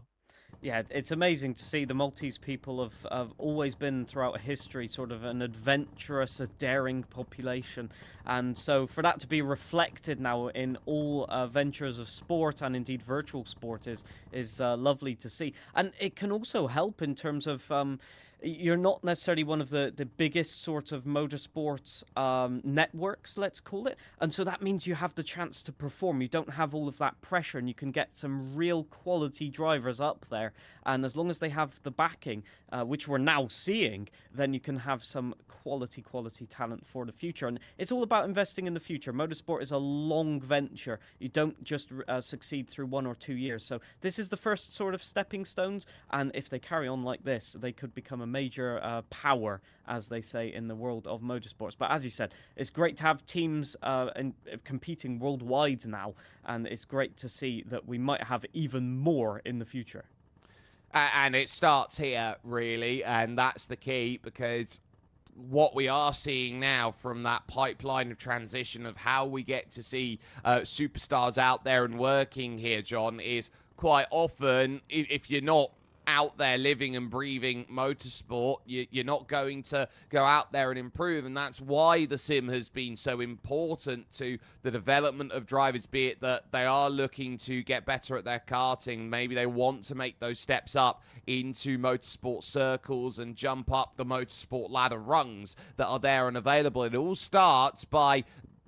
Yeah, it's amazing to see the Maltese people have always been throughout history sort of an adventurous, a daring population. And so for that to be reflected now in all ventures of sport and indeed virtual sport is lovely to see. And it can also help in terms of you're not necessarily one of the biggest sort of motorsports networks, let's call it. And so that means you have the chance to perform. You don't have all of that pressure, and you can get some real quality drivers up there. And as long as they have the backing, which we're now seeing, then you can have some quality talent for the future. And it's all about investing in the future. Motorsport is a long venture. You don't just succeed through 1 or 2 years. So this is the first sort of stepping stones. And if they carry on like this, they could become a major power, as they say in the world of motorsports. But as you said, it's great to have teams competing worldwide now, and it's great to see that we might have even more in the future. And it starts here, really, and that's the key, because what we are seeing now from that pipeline of transition of how we get to see superstars out there and working here, John, is quite often, if you're not out there living and breathing motorsport, you're not going to go out there and improve. And that's why the sim has been so important to the development of drivers, be it that they are looking to get better at their karting, maybe they want to make those steps up into motorsport circles and jump up the motorsport ladder rungs that are there and available. It all starts by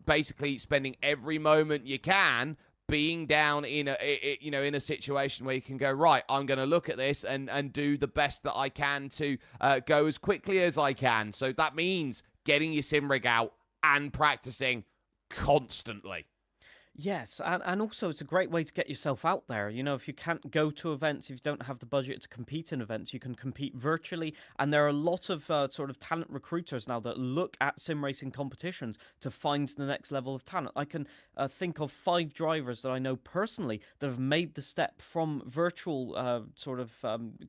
basically spending every moment you can being down in a situation where you can go, right, I'm going to look at this and do the best that I can to go as quickly as I can. So that means getting your sim rig out and practicing constantly. Yes, and also it's a great way to get yourself out there. You know, if you can't go to events, if you don't have the budget to compete in events, you can compete virtually. And there are a lot of sort of talent recruiters now that look at sim racing competitions to find the next level of talent. I can think of 5 drivers that I know personally that have made the step from virtual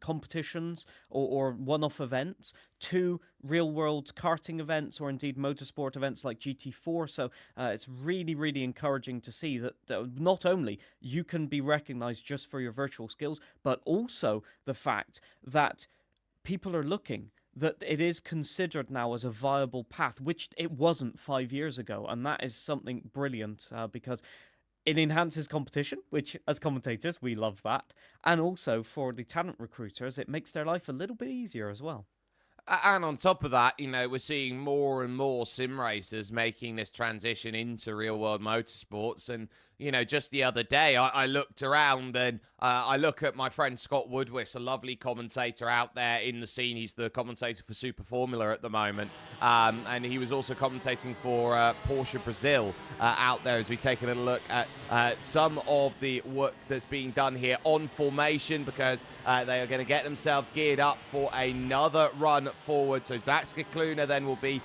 competitions or one-off events to real-world karting events or indeed motorsport events like GT4. So it's really, really encouraging to see that not only you can be recognized just for your virtual skills, but also the fact that people are looking, that it is considered now as a viable path, which it wasn't 5 years ago. And that is something brilliant because it enhances competition, which as commentators, we love that. And also for the talent recruiters, it makes their life a little bit easier as well. And on top of that, you know, we're seeing more and more sim racers making this transition into real-world motorsports. And, you know, just the other day, I looked around and I look at my friend Scott Woodwiss, a lovely commentator out there in the scene. He's the commentator for Super Formula at the moment. And he was also commentating for Porsche Brazil out there as we take a little look at some of the work that's being done here on formation, because they are going to get themselves geared up for another run forward. So Zach Scicluna then will be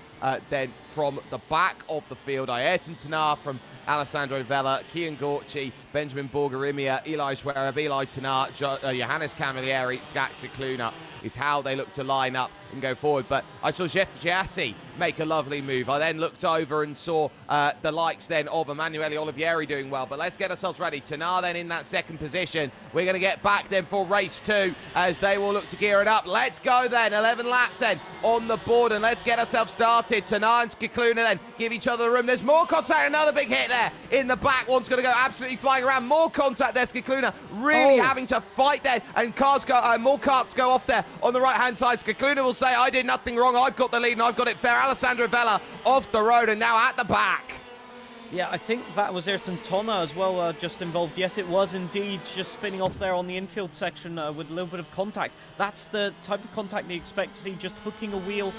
then from the back of the field. Ayrton Tanar from Alessandro Vella, Kian Gorci, Benjamin Borgarimia, Eli Schwerab, Eli Tanar, Johannes Camilleri, Zach Scicluna is how they look to line up and go forward. But I saw Jeff Giassi make a lovely move. I then looked over and saw the likes then of Emanuele Olivieri doing well. But let's get ourselves ready. Tanar then in that second position. We're going to get back then for race 2 as they will look to gear it up. Let's go then. 11 laps then on the board, and let's get ourselves started. Tanar and Scicluna then give each other the room. There's more contact. Another big hit there in the back. One's going to go absolutely flying around. More contact there. Scicluna really having to fight there, and more carts go off there on the right-hand side. Scicluna will say, I did nothing wrong. I've got the lead and I've got it fair. Alessandro Vella off the road and now at the back. Yeah, I think that was Ayrton Tonna as well, just involved. Yes, it was indeed, just spinning off there on the infield section with a little bit of contact. That's the type of contact you expect to see, just hooking a wheel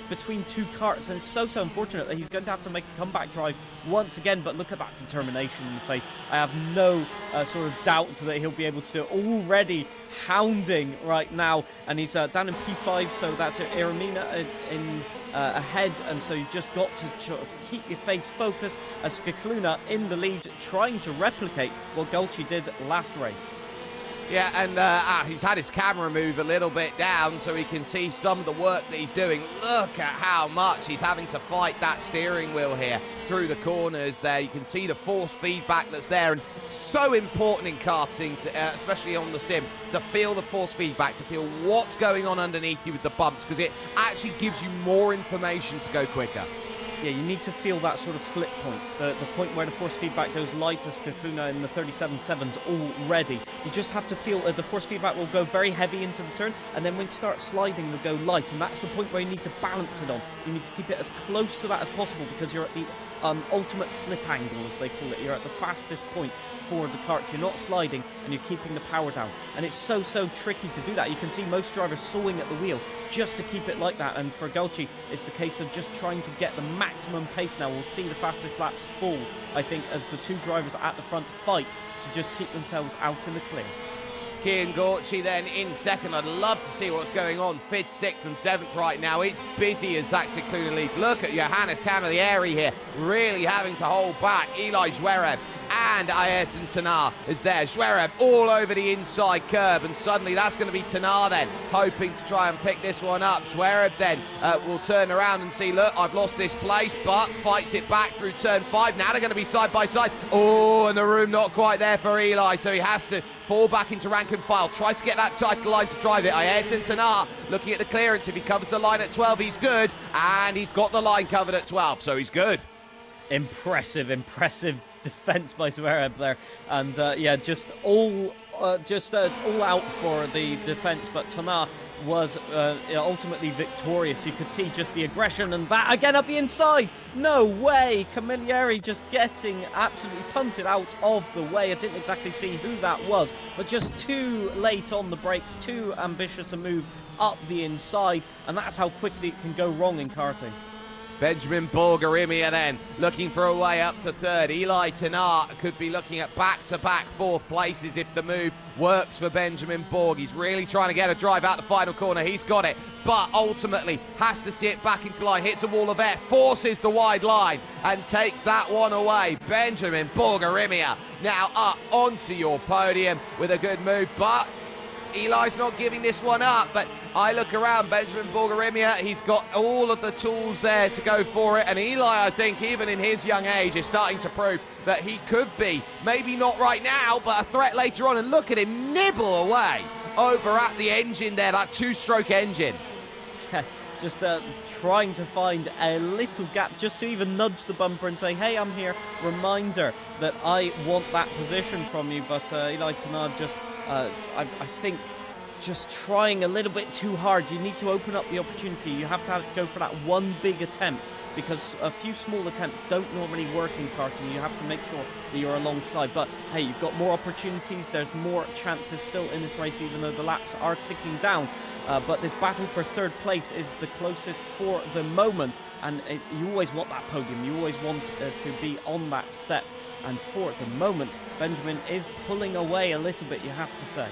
between 2 carts. And it's so unfortunate that he's going to have to make a comeback drive once again. But look at that determination in the face. I have no sort of doubt that he'll be able to do it. Already hounding right now, and he's down in P5, so that's Iramina in ahead, and so you've just got to sort of keep your face focused as Scicluna in the lead, trying to replicate what Gulci did last race. Yeah, and he's had his camera move a little bit down so he can see some of the work that he's doing. Look at how much he's having to fight that steering wheel here through the corners there. You can see the force feedback that's there, and so important in karting, especially on the sim, to feel the force feedback, to feel what's going on underneath you with the bumps, because it actually gives you more information to go quicker. Yeah, you need to feel that sort of slip point, the point where the force feedback goes light as Scicluna in the 37.7s already. You just have to feel the force feedback will go very heavy into the turn, and then when you start sliding, it'll go light, and that's the point where you need to balance it on. You need to keep it as close to that as possible, because you're at the ultimate slip angle, as they call it. You're at the fastest point for the kart. You're not sliding, and you're keeping the power down. And it's so tricky to do that. You can see most drivers sawing at the wheel just to keep it like that. And for Gulci, it's the case of just trying to get the maximum pace now. We'll see the fastest laps fall, I think, as the two drivers at the front fight to just keep themselves out in the clear. Kian Gorchi then in second. I'd love to see what's going on 5th, 6th and 7th right now. It's busy as Zach Scicluna leads. Look at Johannes Camilleri here, really having to hold back. Eli Zverev and Ayrton Tanar is there. Zverev all over the inside curb, and suddenly that's going to be Tanar then, hoping to try and pick this one up. Zverev then will turn around and see, look, I've lost this place, but fights it back through turn 5. Now they're going to be side by side. Oh, and the room not quite there for Eli, so he has to fall back into rank and file, tries to get that title line to drive it. Ayrton Tanar looking at the clearance. If he covers the line at 12, he's good, and he's got the line covered at 12, so he's good. Impressive defense by Zverev there, and yeah, just all out for the defense, but Tanar was ultimately victorious. You could see just the aggression, and that again up the inside. No way! Camilleri just getting absolutely punted out of the way. I didn't exactly see who that was, but just too late on the brakes, too ambitious a move up the inside, and that's how quickly it can go wrong in karting. Benjamin Bulgarimia then looking for a way up to 3rd. Eli Tanar could be looking at back-to-back 4th places if the move works for Benjamin Borg. He's really trying to get a drive out the final corner. He's got it, but ultimately has to see it back into line. Hits a wall of air, forces the wide line and takes that one away. Benjamin Bulgarimia now up onto your podium with a good move, but Eli's not giving this one up. But I look around, Benjamin Bulgarimia, he's got all of the tools there to go for it. And Eli, I think, even in his young age, is starting to prove that he could be, maybe not right now, but a threat later on. And look at him nibble away over at the engine there, that 2-stroke engine. Just trying to find a little gap just to even nudge the bumper and say, hey, I'm here. Reminder that I want that position from you. But Eli Tanar just, I think, just trying a little bit too hard. You need to open up the opportunity. You have to go for that one big attempt, because a few small attempts don't normally work in karting. You have to make sure that you're alongside. But hey, you've got more opportunities. There's more chances still in this race, even though the laps are ticking down. But this battle for 3rd place is the closest for the moment. And you always want that podium. You always want to be on that step. And for the moment, Benjamin is pulling away a little bit, you have to say.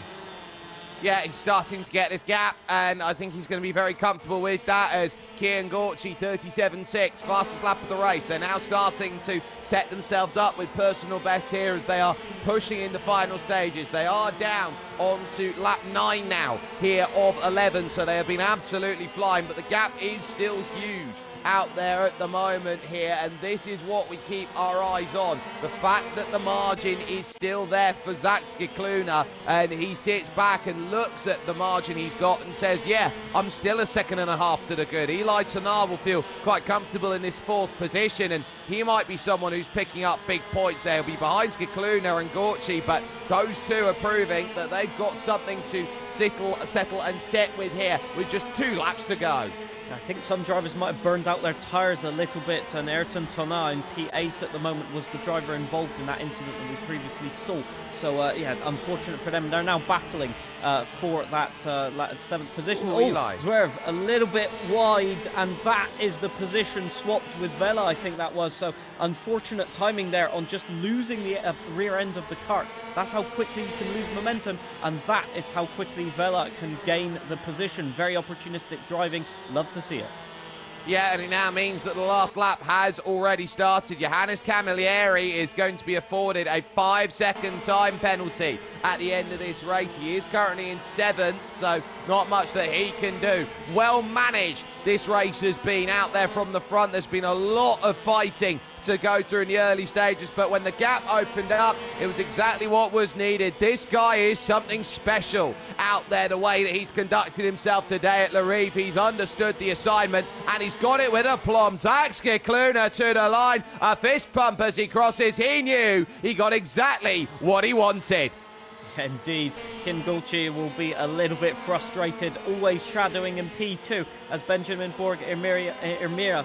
Yeah, he's starting to get this gap, and I think he's going to be very comfortable with that, as Kian Gorchi, 37.6, fastest lap of the race. They're now starting to set themselves up with personal bests here as they are pushing in the final stages. They are down onto lap 9 now here of 11, so they have been absolutely flying, but the gap is still huge out there at the moment here, and this is what we keep our eyes on. The fact that the margin is still there for Zach Scicluna, and he sits back and looks at the margin he's got and says, yeah, I'm still a 2.5 seconds to the good. Eli Tanar will feel quite comfortable in this 4th position, and he might be someone who's picking up big points there. He'll be behind Scicluna and Gorchi, but those two are proving that they've got something to settle and set with here with just 2 laps to go. I think some drivers might have burned out their tyres a little bit, and Ayrton Tanar in P8 at the moment was the driver involved in that incident that we previously saw. So, yeah, unfortunate for them. They're now battling for that 7th position. Eli. Zverev a little bit wide, and that is the position swapped with Vela, I think that was. So, unfortunate timing there on just losing the rear end of the kart. That's how quickly you can lose momentum, and that is how quickly Vela can gain the position. Very opportunistic driving. Love to see it. Yeah, and it now means that the last lap has already started. Johannes Camilleri is going to be afforded a 5-second time penalty at the end of this race. He is currently in 7th, so not much that he can do. Well managed, this race has been out there from the front. There's been a lot of fighting to go through in the early stages, but when the gap opened up, it was exactly what was needed. This guy is something special out there, the way that he's conducted himself today at Reve. He's understood the assignment, and he's got it with aplomb. Zach Cicluna to the line, a fist pump as he crosses. He knew he got exactly what he wanted. Indeed, Kim Gulci will be a little bit frustrated, always shadowing in P2 as Benjamin Borg Ermira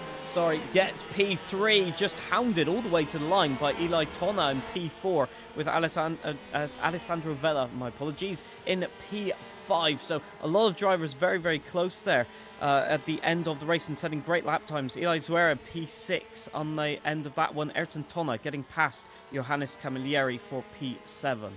gets P3, just hounded all the way to the line by Eli Tonna in P4 with Alessandro Vella, my apologies, in P5. So a lot of drivers very, very close there at the end of the race and setting great lap times. Eli Zuera P6 on the end of that one. Ayrton Tonna getting past Johannes Camilleri for P7.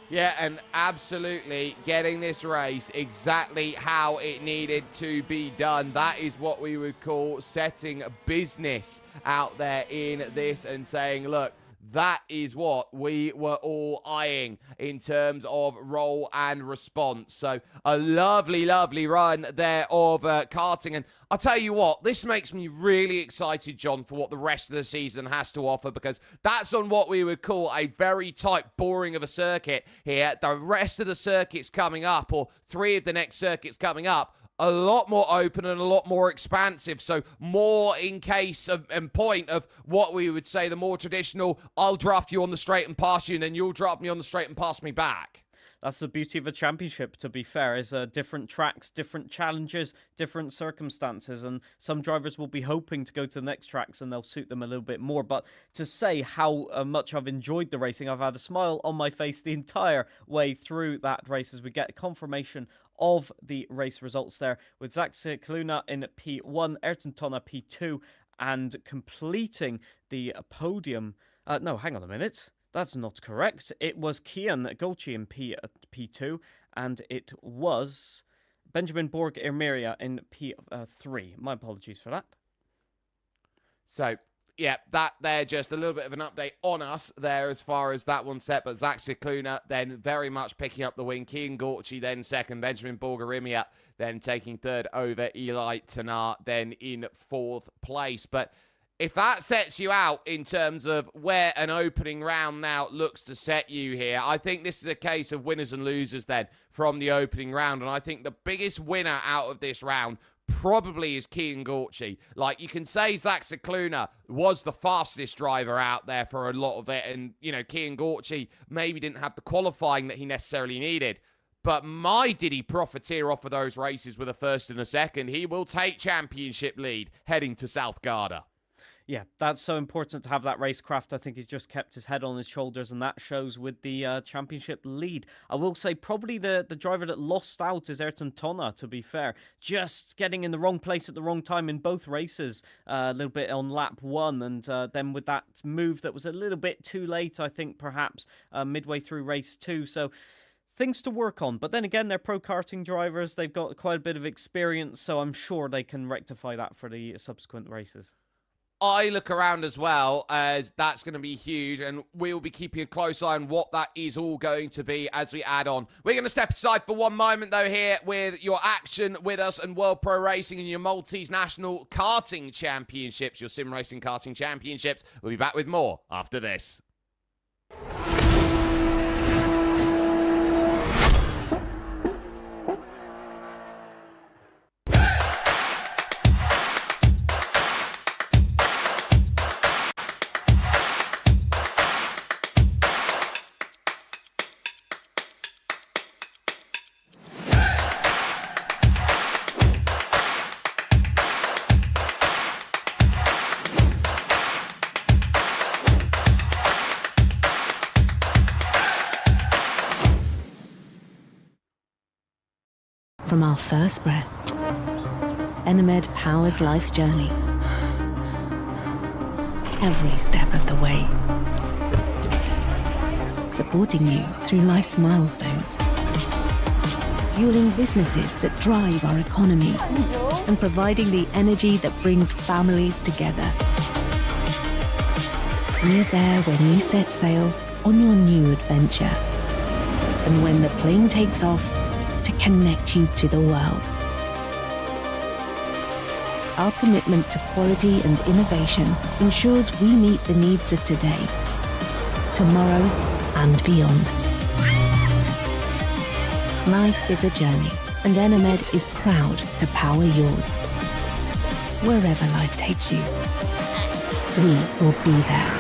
Yeah, and absolutely getting this race exactly how it needed to be done. That is what we would call setting business out there in this and saying, look, that is what we were all eyeing in terms of role and response. So a lovely, lovely run there of karting. And I'll tell you what, this makes me really excited, John, for what the rest of the season has to offer, because that's on what we would call a very tight, boring of a circuit here. The rest of the circuits coming up, or 3 of the next circuits coming up, a lot more open and a lot more expansive. So more in case of, and point of what we would say the more traditional, I'll draft you on the straight and pass you, and then you'll draft me on the straight and pass me back. That's the beauty of a championship, to be fair, is different tracks, different challenges, different circumstances, and some drivers will be hoping to go to the next tracks and they'll suit them a little bit more. But to say how much I've enjoyed the racing, I've had a smile on my face the entire way through that race as we get confirmation of the race results there, with Zach Cicluna in P1, Ayrton Tonna P2, and completing the podium. No, hang on a minute. That's not correct. It was Kian Gulci in P2, and it was Benjamin Borg Ermiria in P3. My apologies for that. So, yeah, that there, just a little bit of an update on us there as far as that one set. But Zach Cicluna then very much picking up the win. Kian Gulci then second. Benjamin Borgarimia then taking third over Eli Tanar then in 4th place. But if that sets you out in terms of where an opening round now looks to set you here, I think this is a case of winners and losers then from the opening round. And I think the biggest winner out of this round probably is Kian Gulci. Like, you can say Zach Cicluna was the fastest driver out there for a lot of it, and, you know, Kian Gulci maybe didn't have the qualifying that he necessarily needed. But my did he profiteer off of those races with a first and a second. He will take championship lead heading to South Garda. Yeah, that's so important to have that racecraft. I think he's just kept his head on his shoulders, and that shows with the championship lead. I will say probably the driver that lost out is Ayrton Tonna, to be fair. Just getting in the wrong place at the wrong time in both races, a little bit on lap 1, and then with that move that was a little bit too late, I think, perhaps, midway through race 2. So things to work on. But then again, they're pro karting drivers. They've got quite a bit of experience, so I'm sure they can rectify that for the subsequent races. I look around as well, as that's going to be huge, and we'll be keeping a close eye on what that is all going to be as we add on. We're going to step aside for one moment, though, here with your action with us and World Pro Racing and your Maltese National Karting Championships, your Sim Racing Karting Championships. We'll be back with more after this. From our first breath, Enemed powers life's journey. Every step of the way. Supporting you through life's milestones. Fueling businesses that drive our economy. And providing the energy that brings families together. We're there when you set sail on your new adventure. and when the plane takes off, to connect you to the world. Our commitment to quality and innovation ensures we meet the needs of today, tomorrow, and beyond. Life is a journey, and Enemed is proud to power yours. Wherever life takes you, we will be there.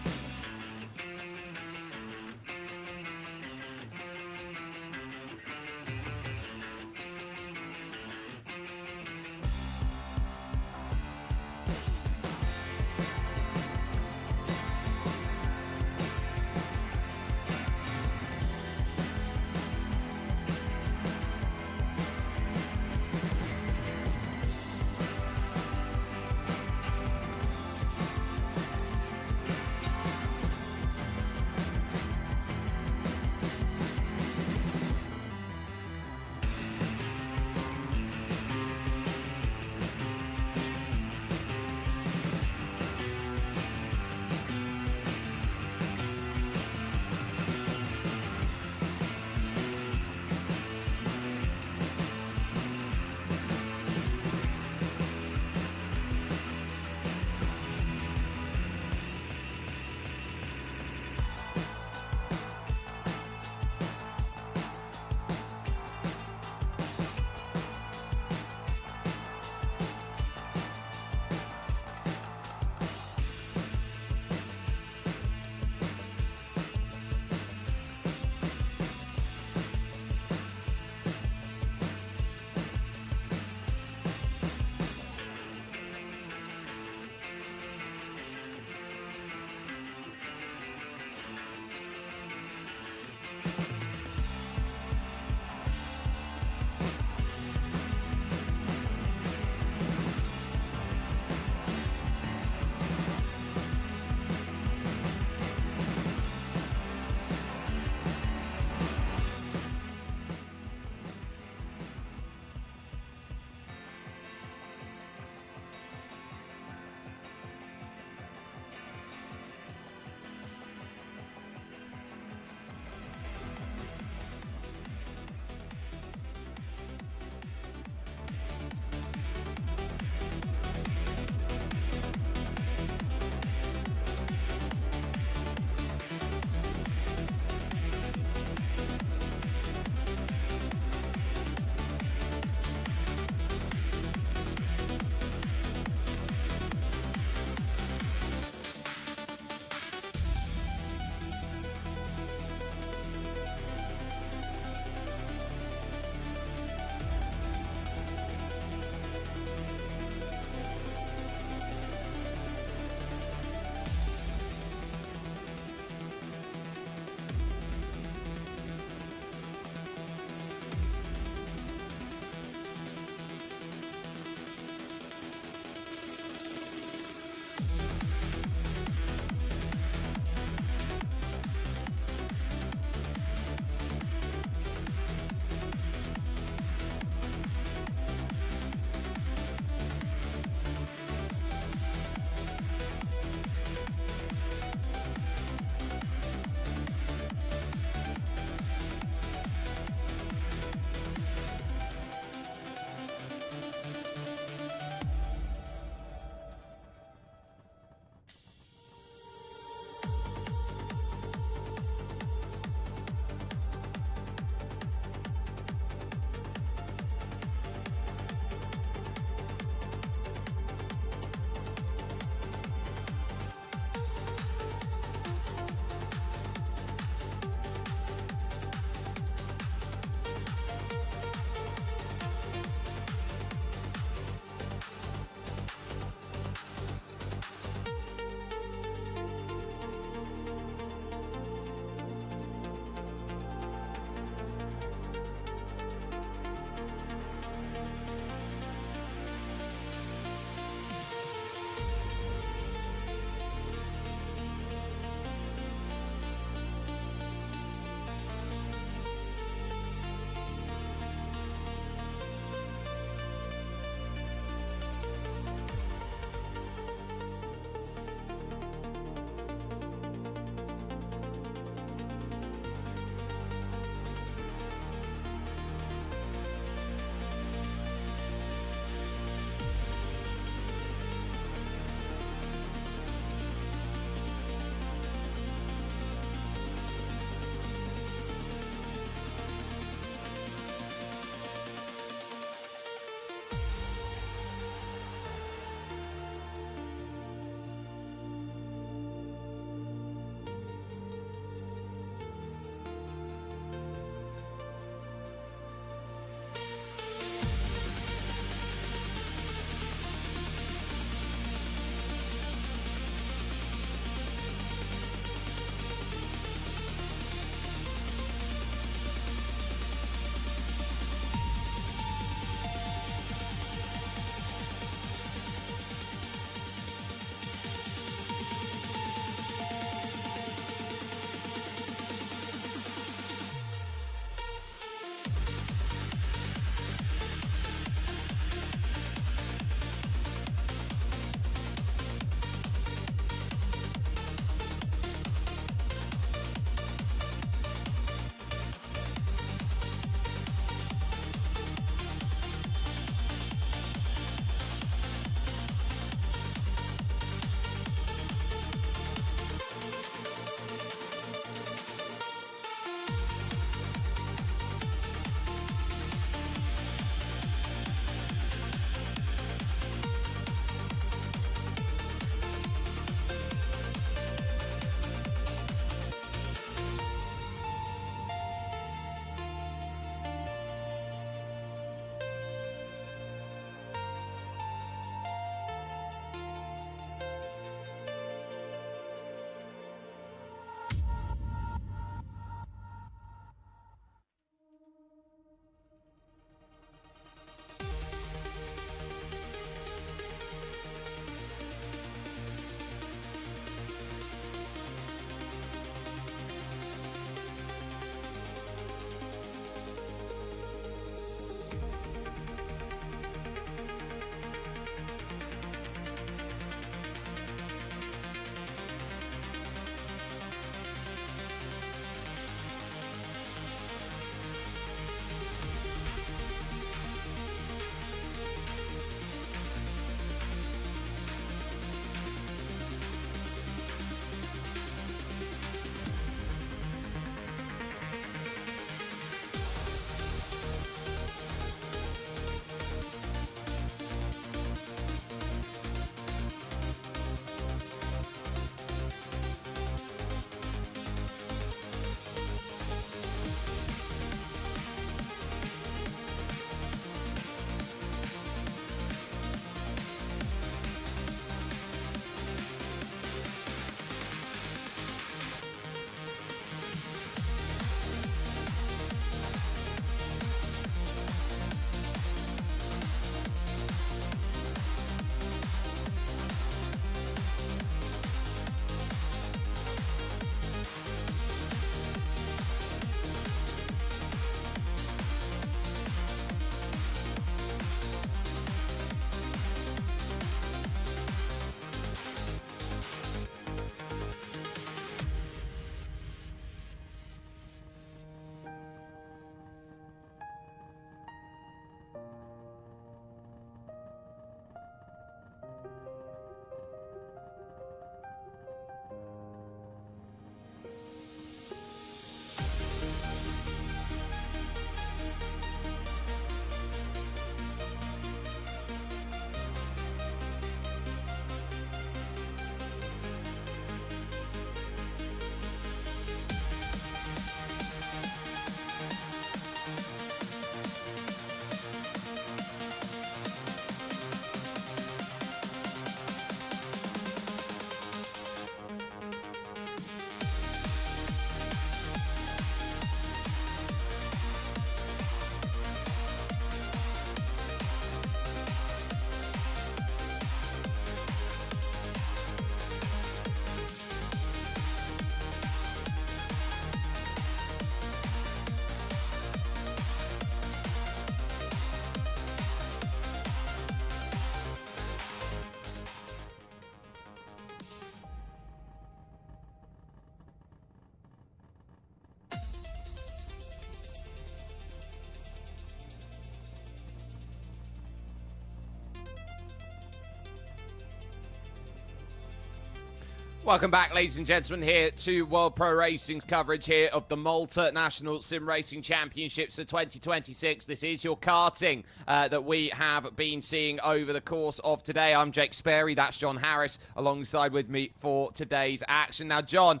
Welcome back, ladies and gentlemen, here to World Pro Racing's coverage here of the Malta National Sim Racing Championships for 2026. This is your karting that we have been seeing over the course of today. I'm Jake Sperry, that's John Harris, alongside with me for today's action. Now, John,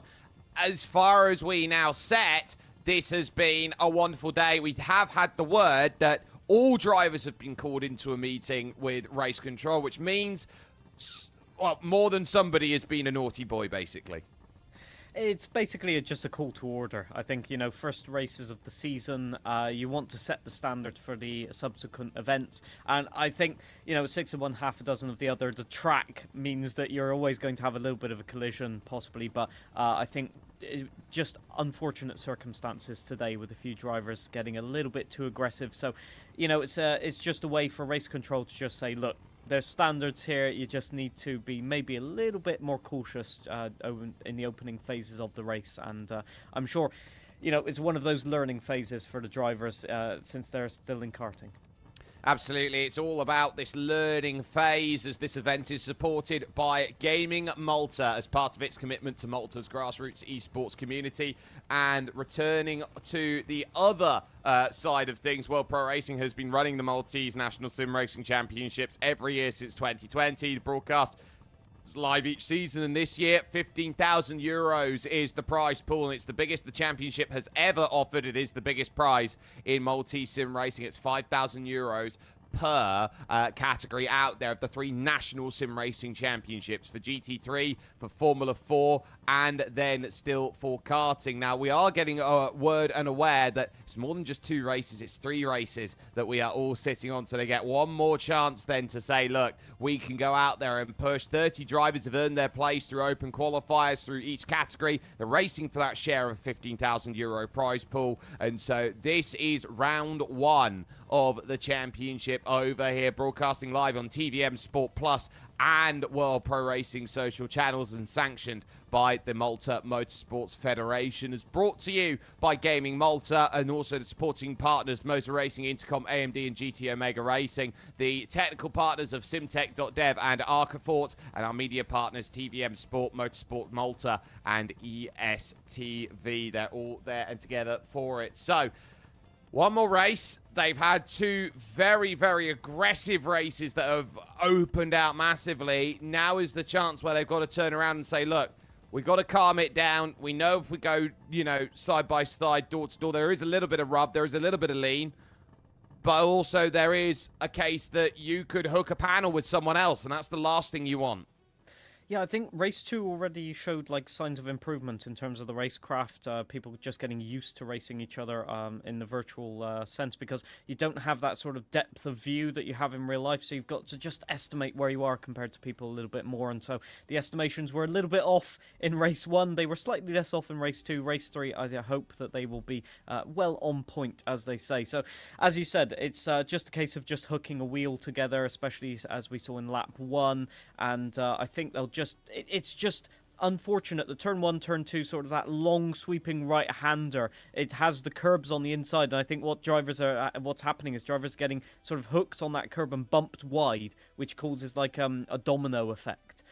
as far as we now set, this has been a wonderful day. We have had the word that all drivers have been called into a meeting with race control, which means... well, more than somebody has been a naughty boy, basically. It's basically just a call to order. I think, first races of the season, you want to set the standard for the subsequent events. And I think, 6 of one, half a dozen of the other. The track means that you're always going to have a little bit of a collision, possibly. But I think just unfortunate circumstances today with a few drivers getting a little bit too aggressive. So, it's just a way for race control to just say, look, there's standards here. You just need to be maybe a little bit more cautious in the opening phases of the race. And I'm sure, it's one of those learning phases for the drivers since they're still in karting. Absolutely. It's all about this learning phase as this event is supported by Gaming Malta as part of its commitment to Malta's grassroots esports community. And returning to the other side of things, World Pro Racing has been running the Maltese National Sim Racing Championships every year since 2020. The broadcast is live each season, and this year, €15,000 is the prize pool, and it's the biggest the championship has ever offered. It is the biggest prize in Maltese sim racing. It's €5,000 per category out there of the 3 national sim racing championships for GT3, for Formula 4, and then still for karting. Now, we are getting a word and aware that it's more than just 2 races, it's 3 races that we are all sitting on. So they get one more chance then to say, look, we can go out there and push. 30 drivers have earned their place through open qualifiers through each category. They're racing for that share of €15,000 prize pool. And so this is round 1 of the championship over here, broadcasting live on TVM Sport Plus and World Pro Racing social channels, and sanctioned by the Malta Motorsports Federation. Is brought to you by Gaming Malta and also the supporting partners Motor Racing, Intercom, AMD and GT Omega Racing, the technical partners of Simtech.dev and Arcafort, and our media partners TVM Sport, Motorsport Malta and ESTV. They're all there and together for it. So, one more race. They've had 2 very, very aggressive races that have opened out massively. Now is the chance where they've got to turn around and say, look, we've got to calm it down. We know if we go, side by side, door to door, there is a little bit of rub, there is a little bit of lean. But also there is a case that you could hook a panel with someone else, and that's the last thing you want. Yeah, I think race 2 already showed signs of improvement in terms of the racecraft. People just getting used to racing each other in the virtual sense, because you don't have that sort of depth of view that you have in real life. So you've got to just estimate where you are compared to people a little bit more. And so the estimations were a little bit off in race 1. They were slightly less off in race 2. Race 3, I hope that they will be well on point, as they say. So as you said, it's just a case of just hooking a wheel together, especially as we saw in lap 1. And I think they'll it's just unfortunate that turn 1, turn 2, sort of that long sweeping right-hander, it has the curbs on the inside, and I think what's happening is drivers getting sort of hooked on that curb and bumped wide, which causes a domino effect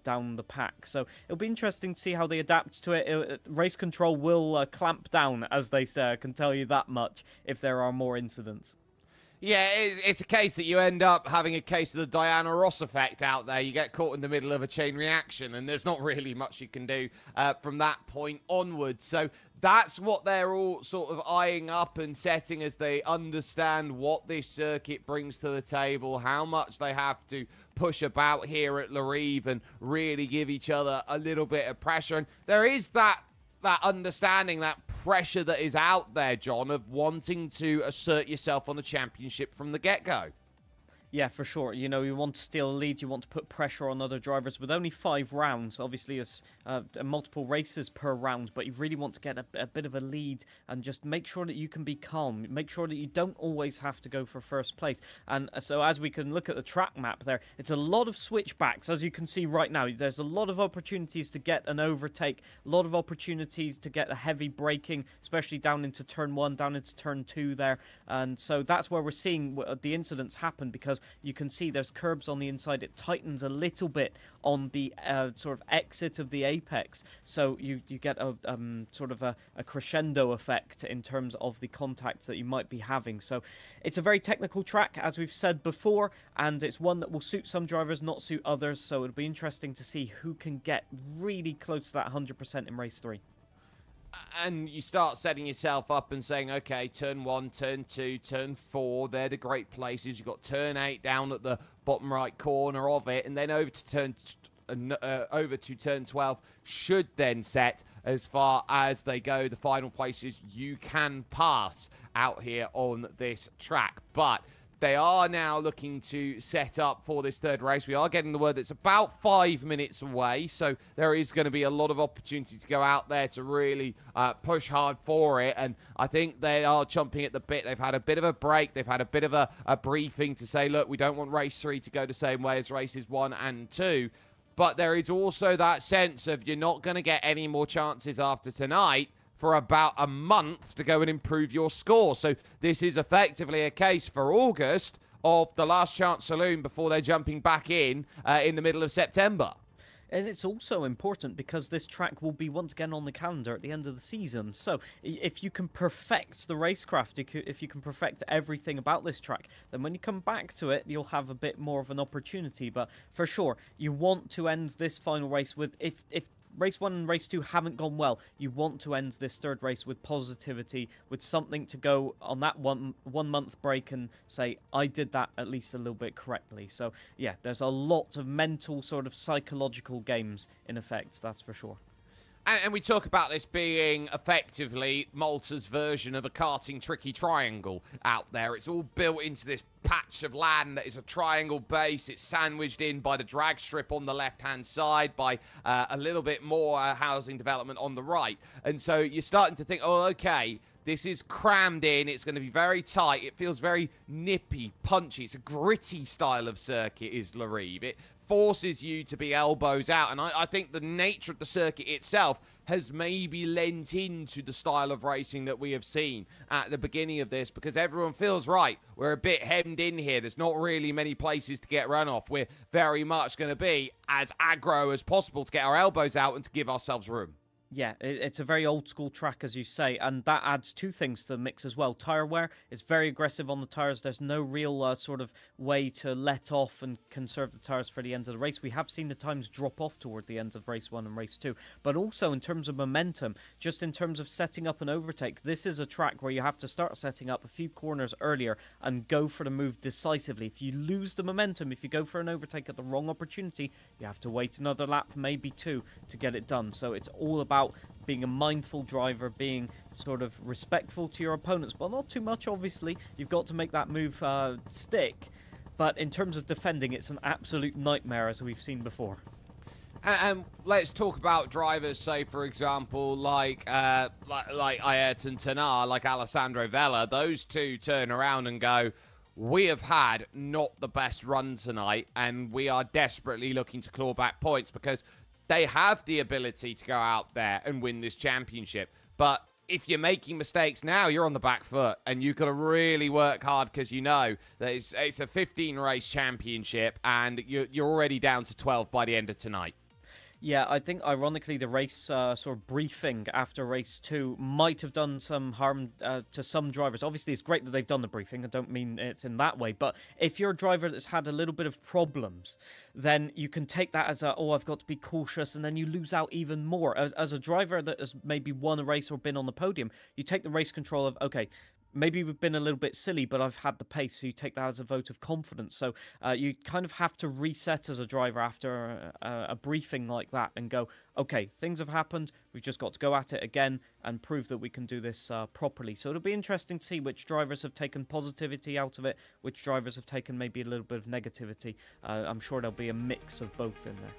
down the pack. So it'll be interesting to see how they adapt to it. Race control will clamp down, as they say, I can tell you that much, if there are more incidents. Yeah, it's a case that you end up having a case of the Diana Ross effect out there. You get caught in the middle of a chain reaction, and there's not really much you can do from that point onwards. So that's what they're all sort of eyeing up and setting as they understand what this circuit brings to the table, how much they have to push about here at Reve and really give each other a little bit of pressure. And there is that understanding, that pressure that is out there, John, of wanting to assert yourself on the championship from the get-go. Yeah, for sure. You want to steal a lead, you want to put pressure on other drivers. With only 5 rounds, obviously it's multiple races per round, but you really want to get a bit of a lead and just make sure that you can be calm. Make sure that you don't always have to go for first place. And so as we can look at the track map there, it's a lot of switchbacks, as you can see right now. There's a lot of opportunities to get an overtake, a lot of opportunities to get a heavy braking, especially down into turn 1, down into turn 2 there. And so that's where we're seeing the incidents happen, because because you can see there's curbs on the inside. It tightens a little bit on the sort of exit of the apex, so you get a sort of a crescendo effect in terms of the contact that you might be having. So it's a very technical track, as we've said before, and it's one that will suit some drivers, not suit others, so it'll be interesting to see who can get really close to that 100% in race 3. And you start setting yourself up and saying, okay, turn 1, turn 2, turn 4, they're the great places. You've got turn 8 down at the bottom right corner of it, and then over to turn 12 should then set as far as they go, the final places you can pass out here on this track. But they are now looking to set up for this third race. We are getting the word that it's about 5 minutes away, so there is going to be a lot of opportunity to go out there to really push hard for it, and I think they are chomping at the bit. They've had a bit of a break. They've had a bit of a briefing to say, look, we don't want race 3 to go the same way as races 1 and 2, but there is also that sense of you're not going to get any more chances after tonight for about a month to go and improve your score. So this is effectively a case for August of the last chance saloon before they're jumping back in the middle of September. And it's also important because this track will be once again on the calendar at the end of the season. So if you can perfect the racecraft, if you can perfect everything about this track, then when you come back to it, you'll have a bit more of an opportunity. But for sure, you want to end this final race with, if Race 1 and Race 2 haven't gone well, you want to end this third race with positivity, with something to go on that one month break and say, I did that at least a little bit correctly. So, yeah, there's a lot of mental sort of psychological games in effect, that's for sure. And we talk about this being effectively Malta's version of a karting tricky triangle out there. It's all built into this patch of land that is a triangle base. It's sandwiched in by the drag strip on the left-hand side, by a little bit more housing development on the right. And so you're starting to think, oh, okay, this is crammed in. It's going to be very tight. It feels very nippy, punchy. It's a gritty style of circuit, is Reve. It forces you to be elbows out, and I think the nature of the circuit itself has maybe lent into the style of racing that we have seen at the beginning of this, because everyone feels, right, we're a bit hemmed in here. There's not really many places to get run off. We're very much going to be as aggro as possible to get our elbows out and to give ourselves room. Yeah, it's a very old school track, as you say, and that adds two things to the mix as well. Tire wear is very aggressive on the tires. There's no real sort of way to let off and conserve the tires for the end of the race. We have seen the times drop off toward the ends of race 1 and race 2, but also in terms of momentum, just in terms of setting up an overtake, this is a track where you have to start setting up a few corners earlier and go for the move decisively. If you lose the momentum, if you go for an overtake at the wrong opportunity, you have to wait another lap, maybe 2, to get it done. So it's all about being a mindful driver, being sort of respectful to your opponents, but not too much, obviously. You've got to make that move stick. But in terms of defending, it's an absolute nightmare, as we've seen before. And let's talk about drivers, say, for example, like Ayrton Senna, like Alessandro Vella. Those two turn around and go, we have had not the best run tonight, and we are desperately looking to claw back points because they have the ability to go out there and win this championship. But if you're making mistakes now, you're on the back foot, and you've got to really work hard because you know that it's a 15-race championship, and you're already down to 12 by the end of tonight. Yeah, I think ironically the race sort of briefing after race 2 might have done some harm to some drivers. Obviously, it's great that they've done the briefing. I don't mean it's in that way. But if you're a driver that's had a little bit of problems, then you can take that as oh, I've got to be cautious, and then you lose out even more. As a driver that has maybe won a race or been on the podium, you take the race control of, okay, maybe we've been a little bit silly, but I've had the pace, so you take that as a vote of confidence. So you kind of have to reset as a driver after a briefing like that and go, okay, things have happened, we've just got to go at it again and prove that we can do this properly. So it'll be interesting to see which drivers have taken positivity out of it, which drivers have taken maybe a little bit of negativity. I'm sure there'll be a mix of both in there.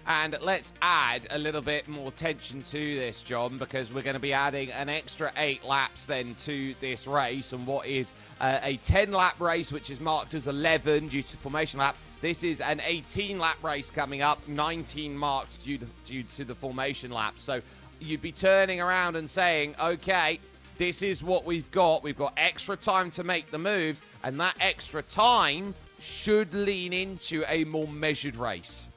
And let's add a little bit more tension to this, John, because we're going to be adding an extra 8 laps then to this race. And what is a 10-lap race, which is marked as 11 due to formation lap. This is an 18-lap race coming up, 19 marked due to the formation lap. So you'd be turning around and saying, okay, this is what we've got. We've got extra time to make the moves, and that extra time should lean into a more measured race.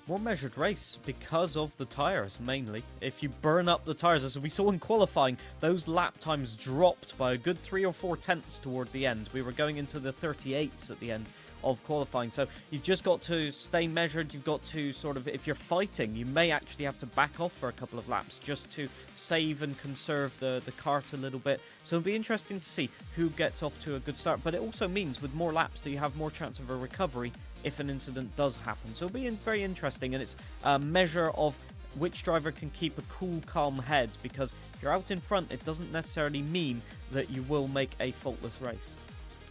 More measured race because of the tyres, mainly. If you burn up the tyres, as we saw in qualifying, those lap times dropped by a good 3 or 4 tenths toward the end. We were going into the 38s at the end of qualifying. So you've just got to stay measured. You've got to sort of, if you're fighting, you may actually have to back off for a couple of laps just to save and conserve the kart a little bit. So it'll be interesting to see who gets off to a good start. But it also means with more laps that you have more chance of a recovery if an incident does happen. So it'll be very interesting, and it's a measure of which driver can keep a cool, calm head, because if you're out in front, it doesn't necessarily mean that you will make a faultless race.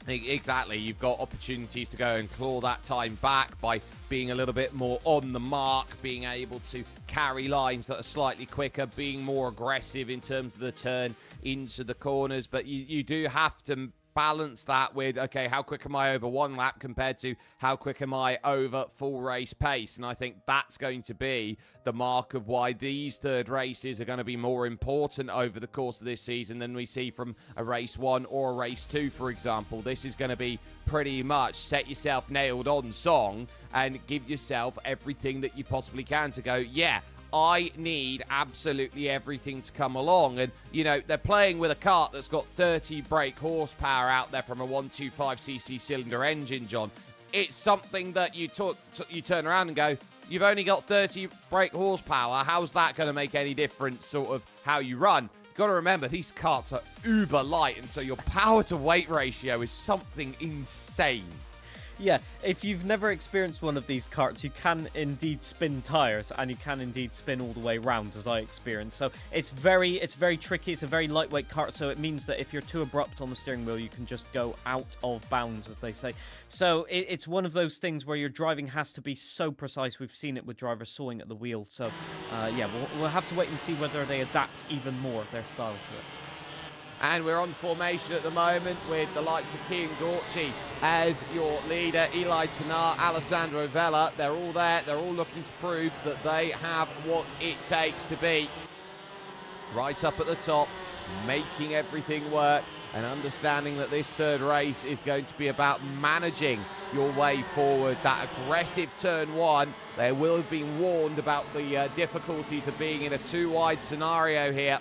Exactly. You've got opportunities to go and claw that time back by being a little bit more on the mark, being able to carry lines that are slightly quicker, being more aggressive in terms of the turn into the corners. But you do have to balance that with, okay, how quick am I over one lap compared to how quick am I over full race pace? And I think that's going to be the mark of why these third races are going to be more important over the course of this season than we see from a race 1 or a race 2, for example. This is going to be pretty much set yourself nailed on song and give yourself everything that you possibly can to go, yeah, I need absolutely everything to come along. And, you know, they're playing with a kart that's got 30 brake horsepower out there from a 125cc cylinder engine, John. It's something that you turn around and go, you've only got 30 brake horsepower. How's that going to make any difference, sort of, how you run? You've got to remember, these karts are uber light, and so your power to weight ratio is something insane. Yeah, if you've never experienced one of these karts, you can indeed spin tires, and you can indeed spin all the way round, as I experienced. So it's very tricky. It's a very lightweight kart, so it means that if you're too abrupt on the steering wheel, you can just go out of bounds, as they say. So it's one of those things where your driving has to be so precise. We've seen it with drivers sawing at the wheel. So yeah, we'll have to wait and see whether they adapt even more their style to it. And we're on formation at the moment with the likes of Kian Gorchi as your leader, Eli Tanar, Alessandro Vella. They're all there. They're all looking to prove that they have what it takes to be right up at the top, making everything work, and understanding that this third race is going to be about managing your way forward. That aggressive turn 1, they will have been warned about the difficulties of being in a too-wide scenario here,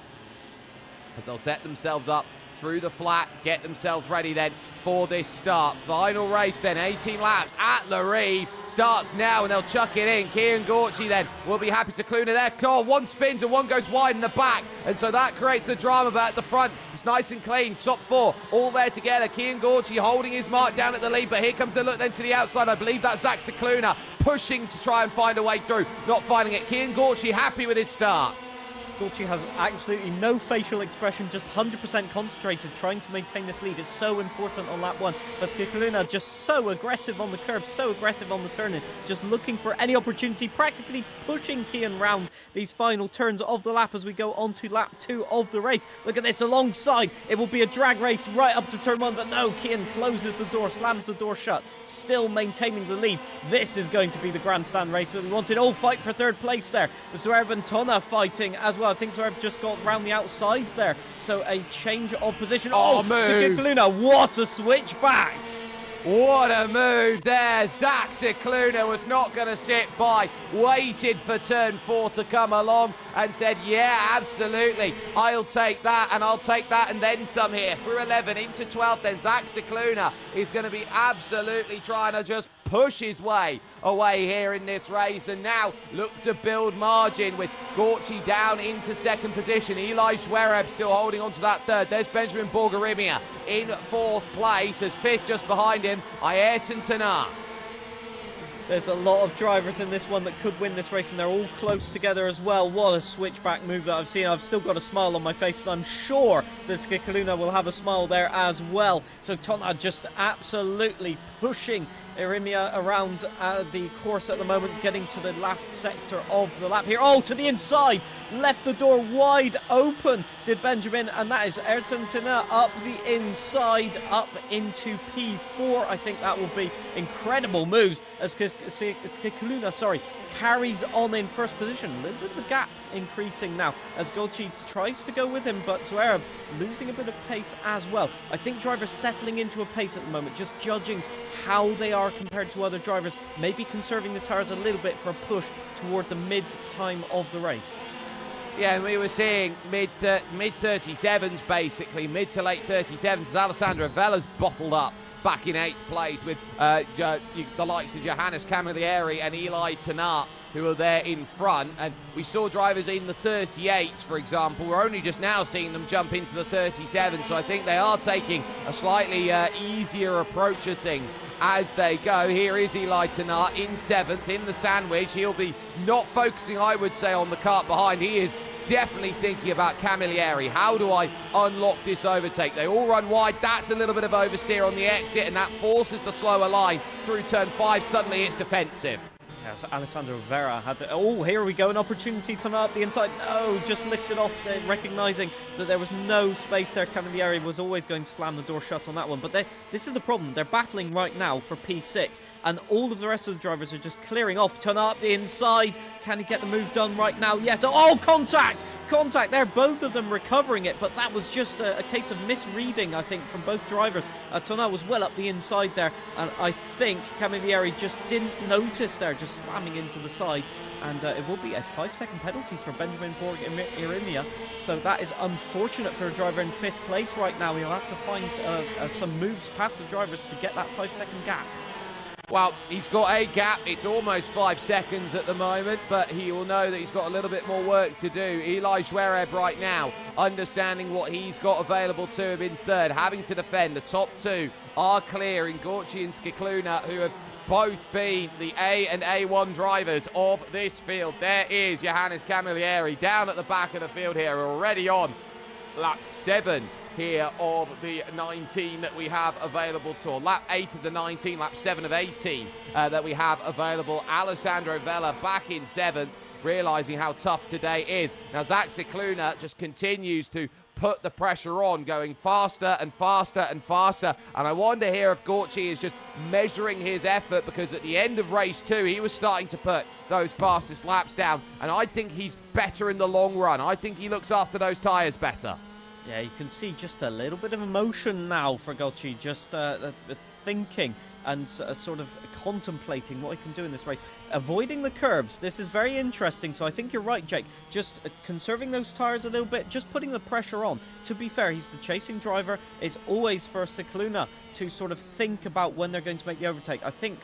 as they'll set themselves up through the flat, get themselves ready then for this start. Final race then, 18 laps at Reve. Starts now and they'll chuck it in. Kian Gorchi then will be happy to Cluna there. Oh, one spins and one goes wide in the back. And so that creates the drama, but at the front, it's nice and clean. Top 4 all there together. Kian Gorchi holding his mark down at the lead, but here comes the look then to the outside. I believe that's Zach Cicluna pushing to try and find a way through. Not finding it. Kian Gorchi happy with his start. Gorchi has absolutely no facial expression, just 100% concentrated, trying to maintain this lead. It's so important on lap 1. But Cicluna just so aggressive on the curb, so aggressive on the turning, just looking for any opportunity, practically pushing Kian round these final turns of the lap as we go on to lap 2 of the race. Look at this alongside. It will be a drag race right up to turn 1, but no, Kian closes the door, slams the door shut, still maintaining the lead. This is going to be the grandstand race that we wanted. All fight for third place there. Zwerb and Tonna fighting as well. I think Zwerb just got round the outsides there. So a change of position. Oh, Cicluna, what a switch back. What a move there. Zach Cicluna was not going to sit by, waited for turn 4 to come along and said, yeah, absolutely, I'll take that and I'll take that and then some here. Through 11 into 12 then, Zach Cicluna is going to be absolutely trying to just push his way away here in this race, and now look to build margin with Gorchi down into second position. Eli Zwereb still holding on to that third. There's Benjamin Borgarimia in 4th place, as 5th just behind him, Ayrton Tanar. There's a lot of drivers in this one that could win this race, and they're all close together as well. What a switchback move that I've seen. I've still got a smile on my face, and I'm sure that Cicluna will have a smile there as well. So Tonna just absolutely pushing Irimia around the course at the moment, getting to the last sector of the lap here. Oh, to the inside, left the door wide open, did Benjamin, and that is Ayrton Tanar up the inside, up into P4. I think that will be incredible moves as Skikluna, carries on in first position. A little bit of a gap increasing now as Golchi tries to go with him, but Zverev losing a bit of pace as well. I think drivers settling into a pace at the moment, just judging how they are compared to other drivers, maybe conserving the tyres a little bit for a push toward the mid-time of the race. Yeah, and we were seeing mid 37s, basically, mid to late 37s, as Alessandro Vella's bottled up back in 8th place with the likes of Johannes Camilleri and Eli Tannat, who are there in front. And we saw drivers in the 38s, for example. We're only just now seeing them jump into the 37s, so I think they are taking a slightly easier approach of things as they go. Here is Eli Tannat in 7th in the sandwich. He'll be not focusing, I would say, on the kart behind. He is definitely thinking about Camilleri. How do I unlock this overtake? They all run wide. That's a little bit of oversteer on the exit, and that forces the slower line through turn 5. Suddenly it's defensive. Yeah, so Alessandro Vera had to, oh, here we go, an opportunity to up the inside. No, just lifted off there, recognising that there was no space there. Camilleri was always going to slam the door shut on that one. But this is the problem. They're battling right now for P6, and all of the rest of the drivers are just clearing off. Turn up the inside. Can he get the move done right now? Yes. Oh, contact! Contact there. Both of them recovering it, but that was just a case of misreading, I think, from both drivers. Tonal was well up the inside there, and I think Camilleri just didn't notice there, just slamming into the side. And it will be a 5-second penalty for Benjamin Borg-Irimia. So that is unfortunate for a driver in 5th place right now. He'll have to find some moves past the drivers to get that 5-second gap. Well, he's got a gap. It's almost 5 seconds at the moment, but he will know that he's got a little bit more work to do. Eli Zverev right now, understanding what he's got available to him in 3rd, having to defend. The top 2 are clear in Gorci and Skikluna, who have both been the A and A1 drivers of this field. There is Johannes Camilleri down at the back of the field here, already on lap 7 here of the 19 that we have available to, lap 8 of the 19, lap 7 of 18 that we have available. Alessandro Vella back in 7th, realising how tough today is. Now Zach Skikluna just continues to put the pressure on, going faster and faster and faster. And I wonder here if Gorci is just measuring his effort, because at the end of race 2, he was starting to put those fastest laps down. And I think he's better in the long run. I think he looks after those tyres better. Yeah, you can see just a little bit of emotion now for Golchi, just thinking and sort of contemplating what he can do in this race. Avoiding the curbs, this is very interesting, so I think you're right, Jake. Just conserving those tyres a little bit, just putting the pressure on. To be fair, he's the chasing driver. It's always for Skikluna to sort of think about when they're going to make the overtake. I think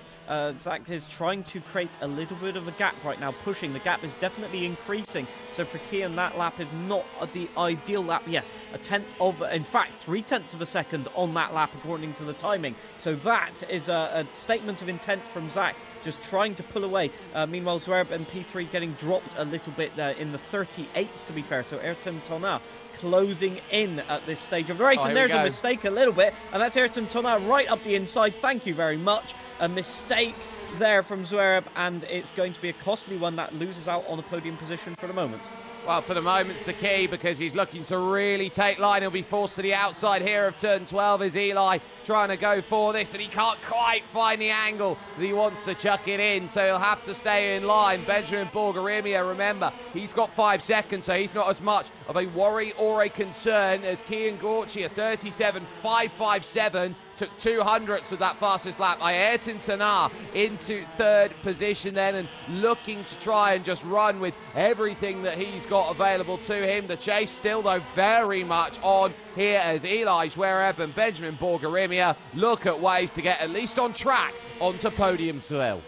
Zach is trying to create a little bit of a gap right now, pushing. The gap is definitely increasing. So for Kian, that lap is not the ideal lap. Yes, in fact, 3/10 of a second on that lap, according to the timing. So that is a statement of intent from Zach, just trying to pull away. Meanwhile, Zverev and P3 getting dropped a little bit in the 38s, to be fair. So Ayrton Tona closing in at this stage of the race. And there's a mistake a little bit. And that's Ayrton Tona right up the inside. Thank you very much. A mistake there from Zverev, and it's going to be a costly one that loses out on a podium position for the moment. Well, for the moment's the key, because he's looking to really take line. He'll be forced to the outside here of turn 12 as Eli trying to go for this, and he can't quite find the angle that he wants to chuck it in, so he'll have to stay in line. Benjamin Borg-Irimia, remember, he's got 5 seconds, so he's not as much of a worry or a concern as Kian Gorci, a 37.557, took 200ths with that fastest lap. Ayrton Tana into 3rd position then, and looking to try and just run with everything that he's got available to him. The chase still, though, very much on here as Eli Zverev and Benjamin Borg-Irimia look at ways to get at least on track onto podium soil.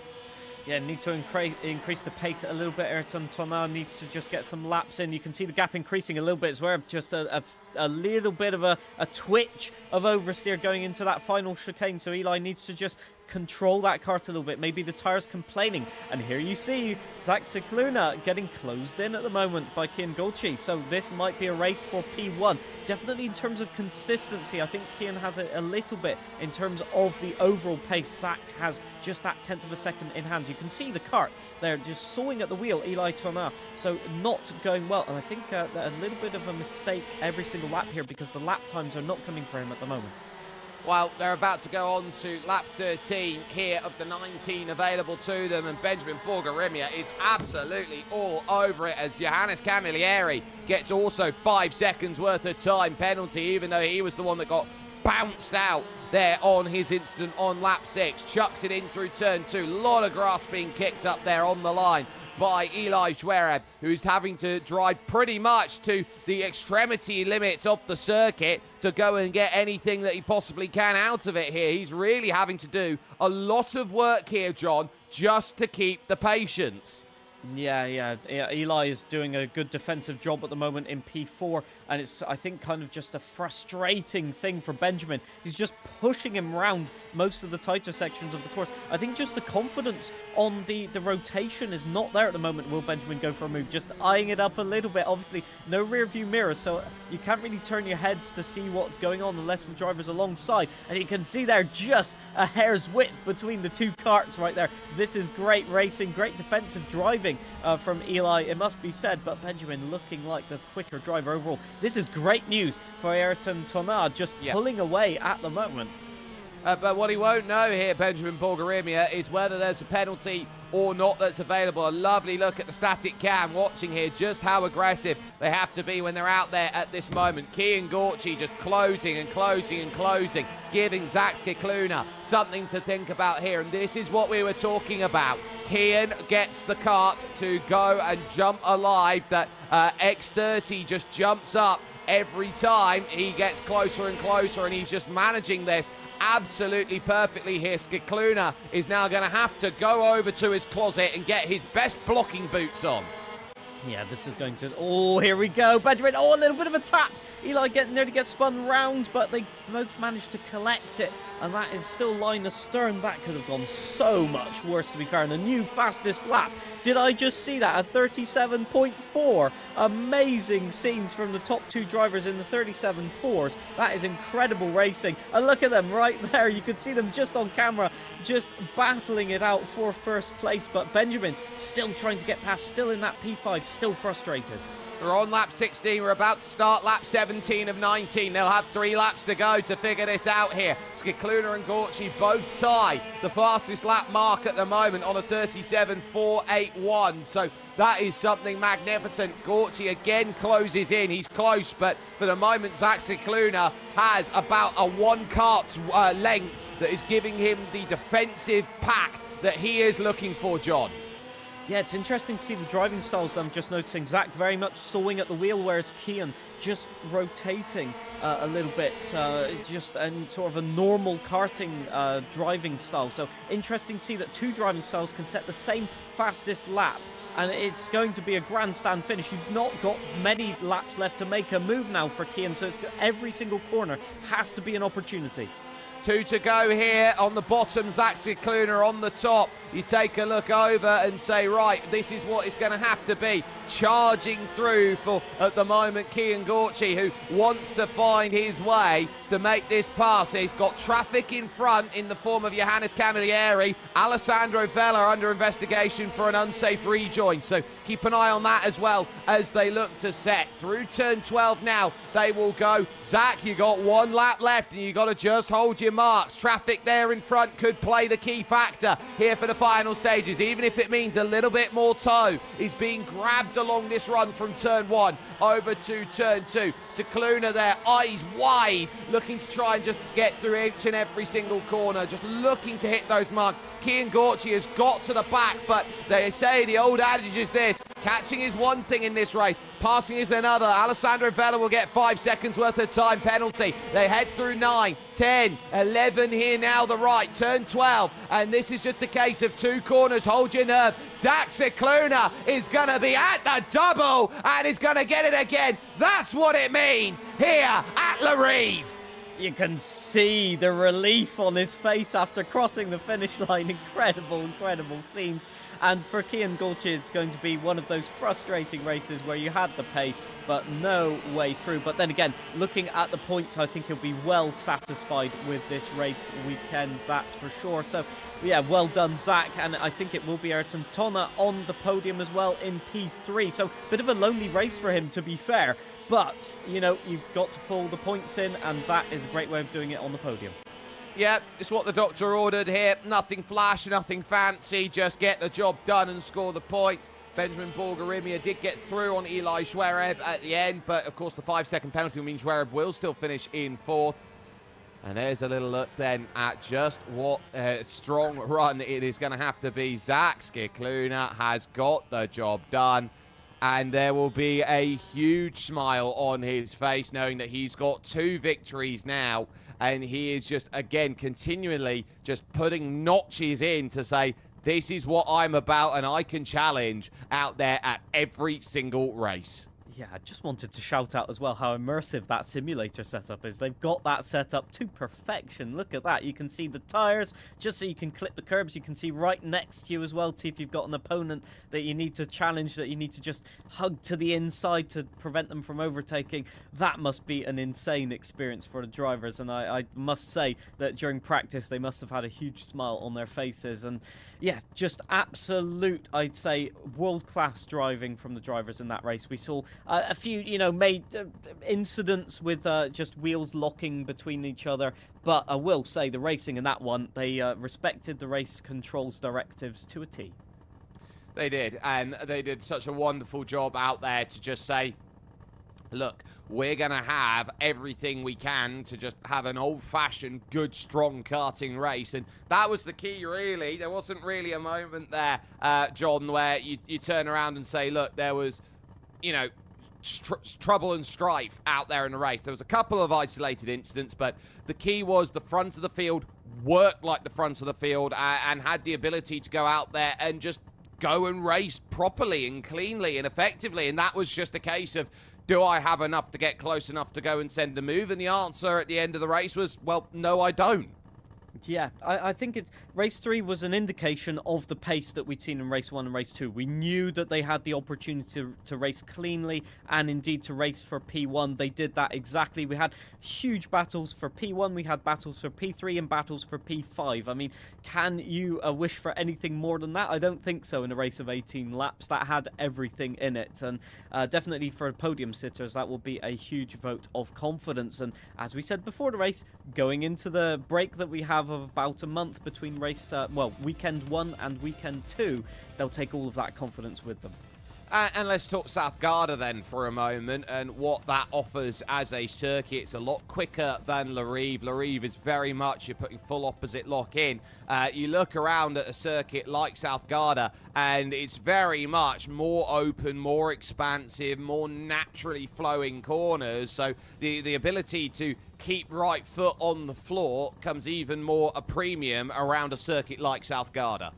Yeah, need to increase the pace a little bit. Ayrton Tona needs to just get some laps in. You can see the gap increasing a little bit as well. Just a little bit of a twitch of oversteer going into that final chicane. So Eli needs to just control that kart a little bit. Maybe the tyres complaining. And here you see Zach Skikluna getting closed in at the moment by Kian Golchi. So this might be a race for P1. Definitely in terms of consistency, I think Kian has a little bit in terms of the overall pace. Zach has just that 10th of a second in hand. You can see the kart there just sawing at the wheel, Eli Tona. So not going well. And I think a little bit of a mistake every single lap here, because the lap times are not coming for him at the moment. Well, they're about to go on to lap 13 here of the 19 available to them, and Benjamin Borgherimia is absolutely all over it as Johannes Camilleri gets also 5 seconds worth of time penalty, even though he was the one that got bounced out there on his instant on lap 6. Chucks it in through turn 2. A lot of grass being kicked up there on the line by Eli Zverev, who's having to drive pretty much to the extremity limits of the circuit to go and get anything that he possibly can out of it here. He's really having to do a lot of work here, John, just to keep the patience. Yeah, Eli is doing a good defensive job at the moment in P4, and it's, I think, kind of just a frustrating thing for Benjamin. He's just pushing him around most of the tighter sections of the course. I think just the confidence on the rotation is not there at the moment. Will Benjamin go for a move? Just eyeing it up a little bit. Obviously, no rear view mirror, so you can't really turn your heads to see what's going on unless the driver's alongside. And you can see there just a hair's width between the two karts right there. This is great racing, great defensive driving from Eli, it must be said, but Benjamin looking like the quicker driver overall. This is great news for Ayrton Tonard, just pulling away at the moment. But what he won't know here, Benjamin Borgherimia, is whether there's a penalty or not that's available. A lovely look at the static cam watching here just how aggressive they have to be when they're out there at this moment. Kian Gorchi just closing and closing and closing, giving Zach Skikluna something to think about here. And this is what we were talking about. Kian gets the kart to go and jump alive. That X30 just jumps up every time he gets closer and closer, and he's just managing this absolutely perfectly here. Skikluna is now going to have to go over to his closet and get his best blocking boots on. Yeah, this is going to... Oh, here we go. Benjamin, a little bit of a tap. Eli getting there to get spun round, but they both managed to collect it. And that is still line astern. That could have gone so much worse, to be fair. And a new fastest lap. Did I just see that? At 37.4. Amazing scenes from the top two drivers in the 37.4s. That is incredible racing. And look at them right there. You could see them just on camera, just battling it out for first place. But Benjamin still trying to get past, still in that P5, still frustrated. We're on lap 16. We're about to start lap 17 of 19. They'll have 3 laps to go to figure this out here. Skikluna and Gorchi both tie the fastest lap mark at the moment on a 37.481. So that is something magnificent. Gorchi again closes in. He's close, but for the moment, Zach Skikluna has about a 1 kart's length that is giving him the defensive pact that he is looking for, John. Yeah, it's interesting to see the driving styles. I'm just noticing Zach very much sawing at the wheel, whereas Kian just rotating a little bit, just in sort of a normal karting driving style. So interesting to see that 2 driving styles can set the same fastest lap. And it's going to be a grandstand finish. You've not got many laps left to make a move now for Kian, so every single corner has to be an opportunity. 2 to go here on the bottom, Zach Skikluna on the top. You take a look over and say, right, this is what it's going to have to be. Charging through for, at the moment, Kian Gorchi, who wants to find his way to make this pass. He's got traffic in front in the form of Johannes Camilleri. Alessandro Vella under investigation for an unsafe rejoin. So keep an eye on that as well as they look to set. Through turn 12 now, they will go. Zach, you got 1 lap left and you got to just hold your marks. Traffic there in front could play the key factor here for the final stages, even if it means a little bit more toe. He's being grabbed along this run from turn 1 over to turn 2. Skikluna there, eyes wide, looking to try and just get through each and every single corner, just looking to hit those marks. Kian Gorchi has got to the back, but they say the old adage is this: catching is one thing in this race, passing is another. Alessandro Vella will get 5 seconds worth of time penalty. They head through 9, 10, 11 here now, the right, turn 12, and this is just a case of 2 corners. Hold your nerve. Zach Skikluna is going to be at the double, and is going to get it again. That's what it means here at Reve. You can see the relief on his face after crossing the finish line. Incredible scenes. And for Kian Gorchi, it's going to be one of those frustrating races where you had the pace, but no way through. But then again, looking at the points, I think he'll be well satisfied with this race weekend, that's for sure. So, yeah, well done, Zach. And I think it will be Ayrton Tonna on the podium as well in P3. So, bit of a lonely race for him, to be fair. But, you know, you've got to pull the points in, and that is a great way of doing it on the podium. Yeah, it's what the doctor ordered here. Nothing flash, nothing fancy. Just get the job done and score the points. Benjamin Bulgarimia did get through on Eli Zverev at the end, but of course the 5-second penalty means Zverev will still finish in 4th. And there's a little look then at just what a strong run it is going to have to be. Zach Skikluna has got the job done. And there will be a huge smile on his face knowing that he's got 2 victories now. And he is just, again, continually just putting notches in to say, this is what I'm about and I can challenge out there at every single race. Yeah, I just wanted to shout out as well how immersive that simulator setup is. They've got that set up to perfection. Look at that. You can see the tires, just so you can clip the curbs. You can see right next to you as well, see if you've got an opponent that you need to challenge, that you need to just hug to the inside to prevent them from overtaking. That must be an insane experience for the drivers. And I must say that during practice, they must have had a huge smile on their faces. And yeah, just absolute, I'd say, world-class driving from the drivers in that race. We saw a few, made incidents with just wheels locking between each other. But I will say the racing in that one, they respected the race controls directives to a T. They did, and they did such a wonderful job out there to just say, look, we're going to have everything we can to just have an old-fashioned, good, strong karting race. And that was the key, really. There wasn't really a moment there, John, where you turn around and say, look, there was, trouble and strife out there in the race. There was a couple of isolated incidents, but the key was the front of the field worked like the front of the field and had the ability to go out there and just go and race properly and cleanly and effectively. And that was just a case of, do I have enough to get close enough to go and send a move? And the answer at the end of the race was, well, no, I don't. Yeah, I think race 3 was an indication of the pace that we'd seen in race 1 and race 2. We knew that they had the opportunity to race cleanly and indeed to race for P1. They did that exactly. We had huge battles for P1, we had battles for P3 and battles for P5. I mean, can you wish for anything more than that? I don't think so in a race of 18 laps. That had everything in it, and definitely for podium sitters, that will be a huge vote of confidence. And as we said before the race, going into the break that we have of about a month between weekend 1 and weekend 2, they'll take all of that confidence with them. And let's talk South Garda then for a moment and what that offers as a circuit. It's a lot quicker than Reve. Reve is very much, you're putting full opposite lock in. You look around at a circuit like South Garda and it's very much more open, more expansive, more naturally flowing corners. So the ability to keep right foot on the floor comes even more a premium around a circuit like South Garda.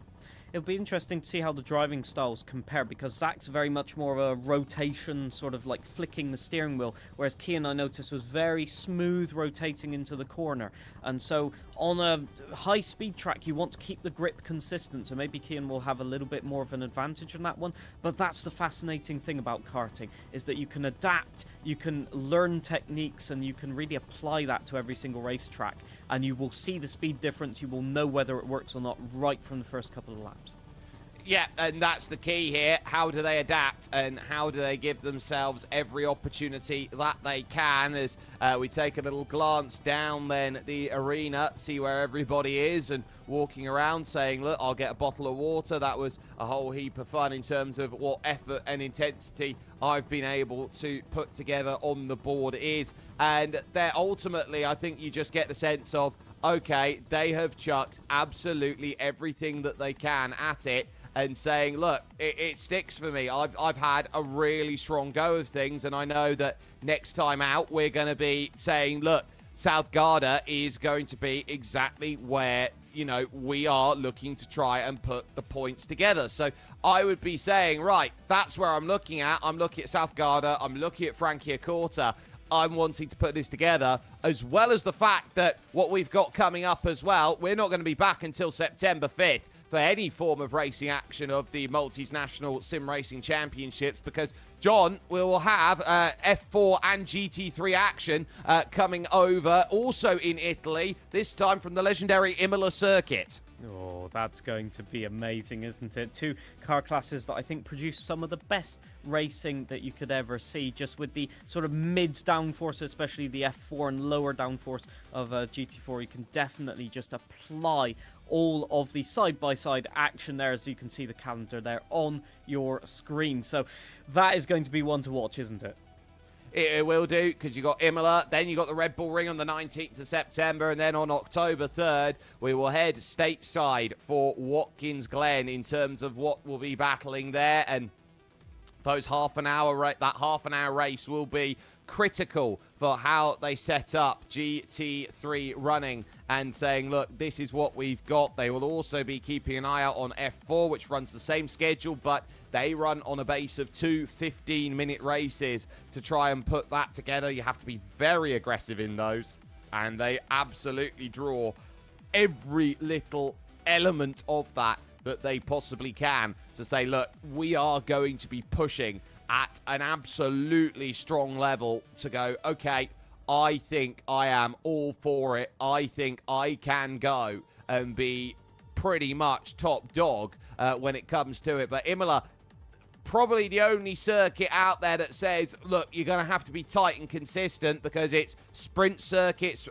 It'll be interesting to see how the driving styles compare, because Zach's very much more of a rotation, sort of like flicking the steering wheel, whereas Kian, I noticed, was very smooth rotating into the corner. And so on a high-speed track, you want to keep the grip consistent, so maybe Kian will have a little bit more of an advantage in that one. But that's the fascinating thing about karting, is that you can adapt, you can learn techniques, and you can really apply that to every single racetrack. And you will see the speed difference, you will know whether it works or not right from the first couple of laps. Yeah, and that's the key here. How do they adapt and how do they give themselves every opportunity that they can? As we take a little glance down then at the arena, see where everybody is, and walking around saying, look, I'll get a bottle of water. That was a whole heap of fun in terms of what effort and intensity I've been able to put together on the board is. And there ultimately, I think you just get the sense of, okay, they have chucked absolutely everything that they can at it and saying, look, it sticks for me. I've had a really strong go of things, and I know that next time out we're going to be saying, look, South Garda is going to be exactly where, we are looking to try and put the points together. So I would be saying, right, that's where I'm looking at. I'm looking at South Garda. I'm looking at Franciacorta. I'm wanting to put this together, as well as the fact that what we've got coming up as well, we're not going to be back until September 5th for any form of racing action of the Maltese National Sim Racing Championships, because, John, we will have F4 and GT3 action coming over, also in Italy, this time from the legendary Imola circuit. Oh, that's going to be amazing, isn't it? Two car classes that I think produce some of the best racing that you could ever see, just with the sort of mid-downforce, especially the F4 and lower downforce of GT4. You can definitely just apply all of the side-by-side action there, as you can see the calendar there on your screen. So that is going to be one to watch, isn't it? It will do, because you got Imola, then you got the Red Bull Ring on the 19th of September, and then on October 3rd, we will head stateside for Watkins Glen in terms of what will be battling there, and those half an hour race will be critical for how they set up GT3 running and saying, look, this is what we've got. They will also be keeping an eye out on F4, which runs the same schedule, but they run on a base of 2 15-minute races to try and put that together. You have to be very aggressive in those, and they absolutely draw every little element of that they possibly can to say, look, we are going to be pushing at an absolutely strong level to go, okay, I think I am all for it. I think I can go and be pretty much top dog when it comes to it. But Imola, probably the only circuit out there that says, look, you're going to have to be tight and consistent, because it's sprint circuits,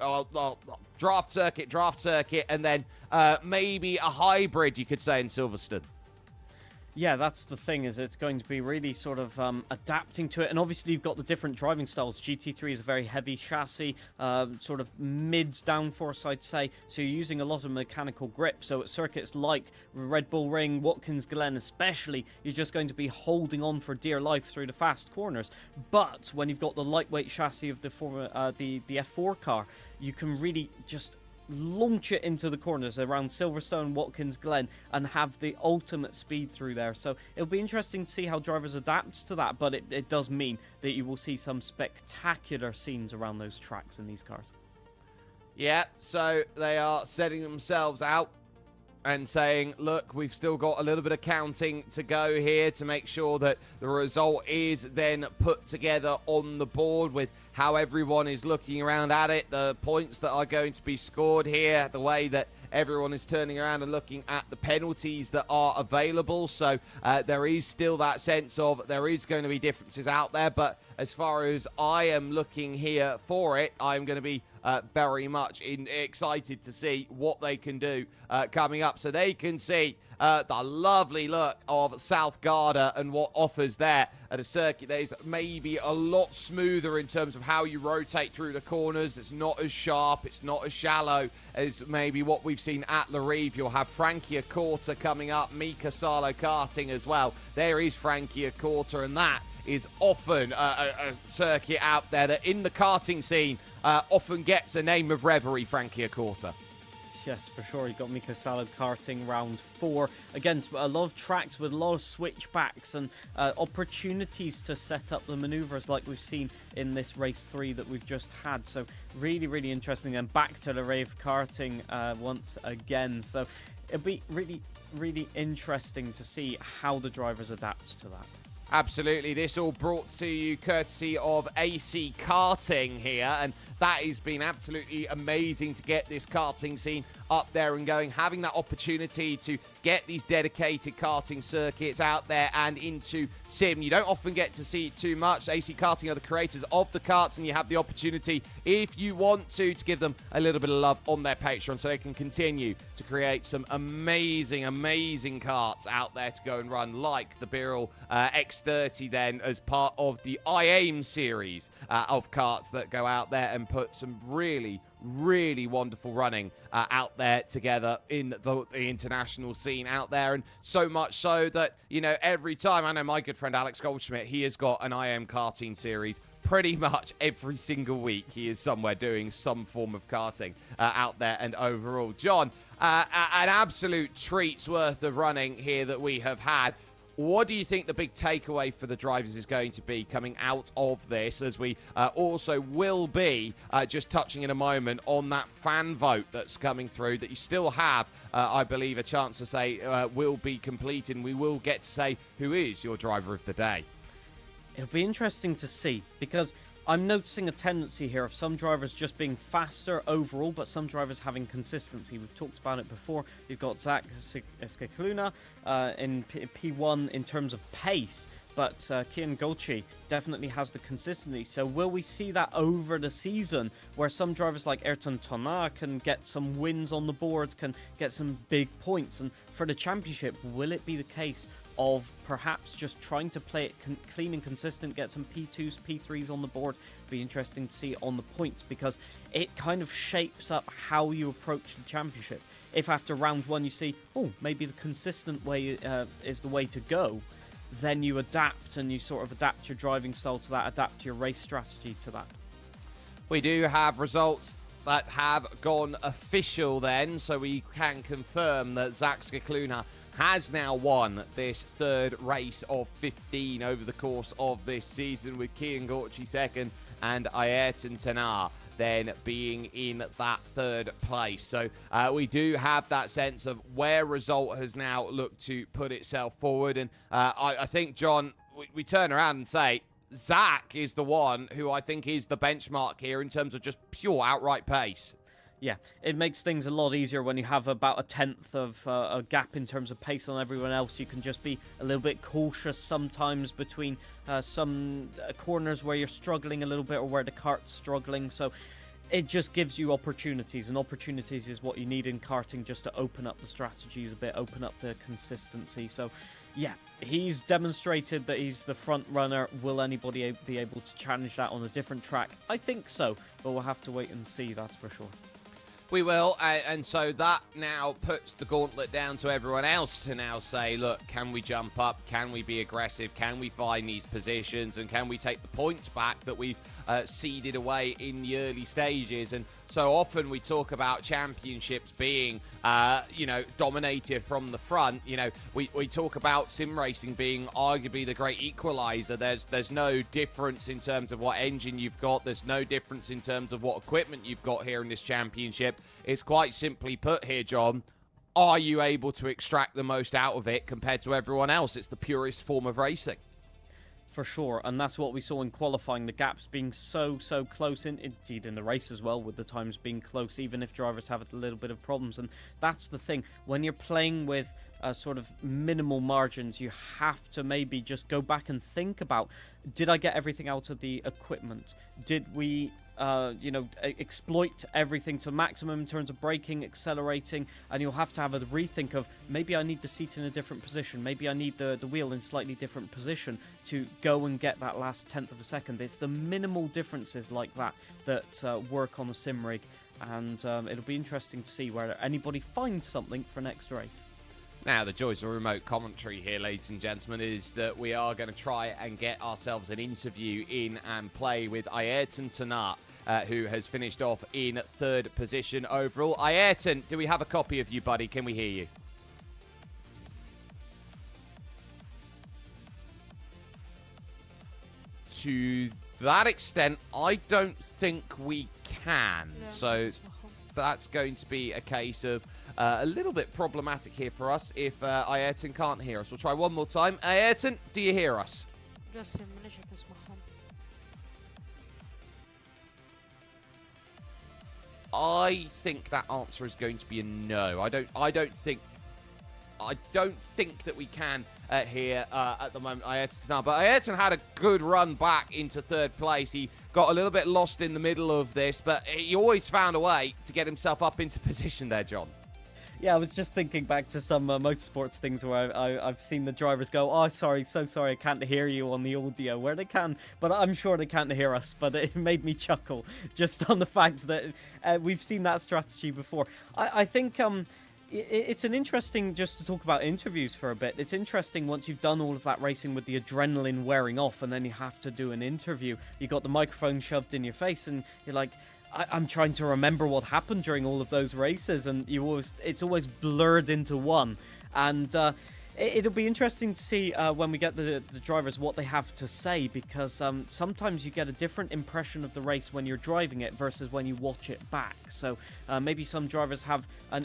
draft circuit, and then maybe a hybrid, you could say, in Silverstone. Yeah, that's the thing, is it's going to be really sort of adapting to it. And obviously you've got the different driving styles. GT3 is a very heavy chassis, sort of mid-downforce, I'd say. So you're using a lot of mechanical grip. So at circuits like Red Bull Ring, Watkins Glen especially, you're just going to be holding on for dear life through the fast corners. But when you've got the lightweight chassis of the F4 car, you can really just launch it into the corners around Silverstone, Watkins Glen, and have the ultimate speed through there. So it'll be interesting to see how drivers adapt to that, but it does mean that you will see some spectacular scenes around those tracks in these cars. Yeah, so they are setting themselves out and saying, look, we've still got a little bit of counting to go here to make sure that the result is then put together on the board with how everyone is looking around at it, the points that are going to be scored here, the way that everyone is turning around and looking at the penalties that are available. So there is still that sense of there is going to be differences out there, but as far as I am looking here for it, I'm going to be very much excited to see what they can do coming up. So they can see the lovely look of South Garda and what offers there at a circuit that is maybe a lot smoother in terms of how you rotate through the corners. It's not as sharp, it's not as shallow as maybe what we've seen at Reve. You'll have Frankie Accorta coming up, Mika Salo karting as well. There is Frankie Accorta, and that is often a circuit out there that in the karting scene often gets a name of reverie, Frankie Accorta. Yes, for sure. You got Miko Salo karting round 4. Again, a lot of tracks with a lot of switchbacks and opportunities to set up the maneuvers like we've seen in this race 3 that we've just had. So really, really interesting. And back to the Reve karting once again. So it'll be really, really interesting to see how the drivers adapt to that. Absolutely. This all brought to you courtesy of AC Karting here, and that has been absolutely amazing to get this karting scene up there and going, having that opportunity to get these dedicated karting circuits out there and into sim. You don't often get to see it too much. AC Karting are the creators of the karts, and you have the opportunity, if you want to give them a little bit of love on their Patreon so they can continue to create some amazing, amazing karts out there to go and run, like the Birrell X30 then, as part of the IAIM series of karts that go out there and put some really, really wonderful running out there together in the international scene out there. And so much so that, you know, every time, I know my good friend Alex Goldschmidt, he has got an IM karting series pretty much every single week. He is somewhere doing some form of karting out there. And overall, John, an absolute treat's worth of running here that we have had. What do you think the big takeaway for the drivers is going to be coming out of this, as we also will be just touching in a moment on that fan vote that's coming through that you still have, I believe, a chance to say will be completed, and we will get to say who is your driver of the day? It'll be interesting to see, because I'm noticing a tendency here of some drivers just being faster overall, but some drivers having consistency. We've talked about it before. You've got Zach Scicluna in P1 in terms of pace, but Kian Golchi definitely has the consistency. So will we see that over the season, where some drivers like Ayrton Tona can get some wins on the boards, can get some big points? And for the championship, will it be the case of perhaps just trying to play it clean and consistent, get some P2s, P3s on the board? Be interesting to see on the points, because it kind of shapes up how you approach the championship. If after round one you see, oh, maybe the consistent way is the way to go, then you adapt, and you sort of adapt your driving style to that, adapt your race strategy to that. We do have results that have gone official then, so we can confirm that Zach Scicluna has now won this third race of 15 over the course of this season, with Kian Gorchi second and Ayrton Tana then being in that third place. So we do have that sense of where result has now looked to put itself forward. And I think, John, we turn around and say Zach is the one who I think is the benchmark here in terms of just pure outright pace. Yeah, it makes things a lot easier when you have about a tenth of a gap in terms of pace on everyone else. You can just be a little bit cautious sometimes between some corners where you're struggling a little bit, or where the kart's struggling. So it just gives you opportunities, and opportunities is what you need in karting, just to open up the strategies a bit, open up the consistency. So yeah, he's demonstrated that he's the front runner. Will anybody be able to challenge that on a different track? I think so, but we'll have to wait and see, that's for sure. We will, and so that now puts the gauntlet down to everyone else to now say, look, can we jump up? Can we be aggressive? Can we find these positions? And can we take the points back that we've seeded away in the early stages? And so often we talk about championships being, dominated from the front. You know, we talk about sim racing being arguably the great equalizer. There's no difference in terms of what engine you've got. There's no difference in terms of what equipment you've got here in this championship. It's quite simply put here, John. Are you able to extract the most out of it compared to everyone else? It's the purest form of racing. For sure, and that's what we saw in qualifying, the gaps being so close, indeed in the race as well, with the times being close, even if drivers have a little bit of problems. And that's the thing, when you're playing with sort of minimal margins, you have to maybe just go back and think about, did I get everything out of the equipment? Did we exploit everything to maximum in terms of braking, accelerating? And you'll have to have a rethink of, maybe I need the seat in a different position, maybe I need the wheel in slightly different position to go and get that last tenth of a second. It's the minimal differences like that work on the sim rig, and it'll be interesting to see whether anybody finds something for next race. Now, the joys of remote commentary here, ladies and gentlemen, is that we are going to try and get ourselves an interview in and play with Ayrton Tana, who has finished off in third position overall. Ayrton, do we have a copy of you, buddy? Can we hear you? To that extent, I don't think we can. Yeah, so that's going to be a case of a little bit problematic here for us if Ayrton can't hear us. We'll try one more time. Ayrton, do you hear us? I think that answer is going to be a no. I don't think that we can hear at the moment Ayrton. But Ayrton had a good run back into third place. He got a little bit lost in the middle of this, but he always found a way to get himself up into position there, John. Yeah, I was just thinking back to some motorsports things where I've seen the drivers go, oh, sorry, so sorry, I can't hear you on the audio, where they can, but I'm sure they can't hear us. But it made me chuckle just on the fact that we've seen that strategy before. I think it's an interesting, just to talk about interviews for a bit, it's interesting once you've done all of that racing with the adrenaline wearing off, and then you have to do an interview. You got the microphone shoved in your face, and you're like, I'm trying to remember what happened during all of those races, and it's always blurred into one. And it'll be interesting to see when we get the drivers what they have to say, because sometimes you get a different impression of the race when you're driving it versus when you watch it back. So maybe some drivers have an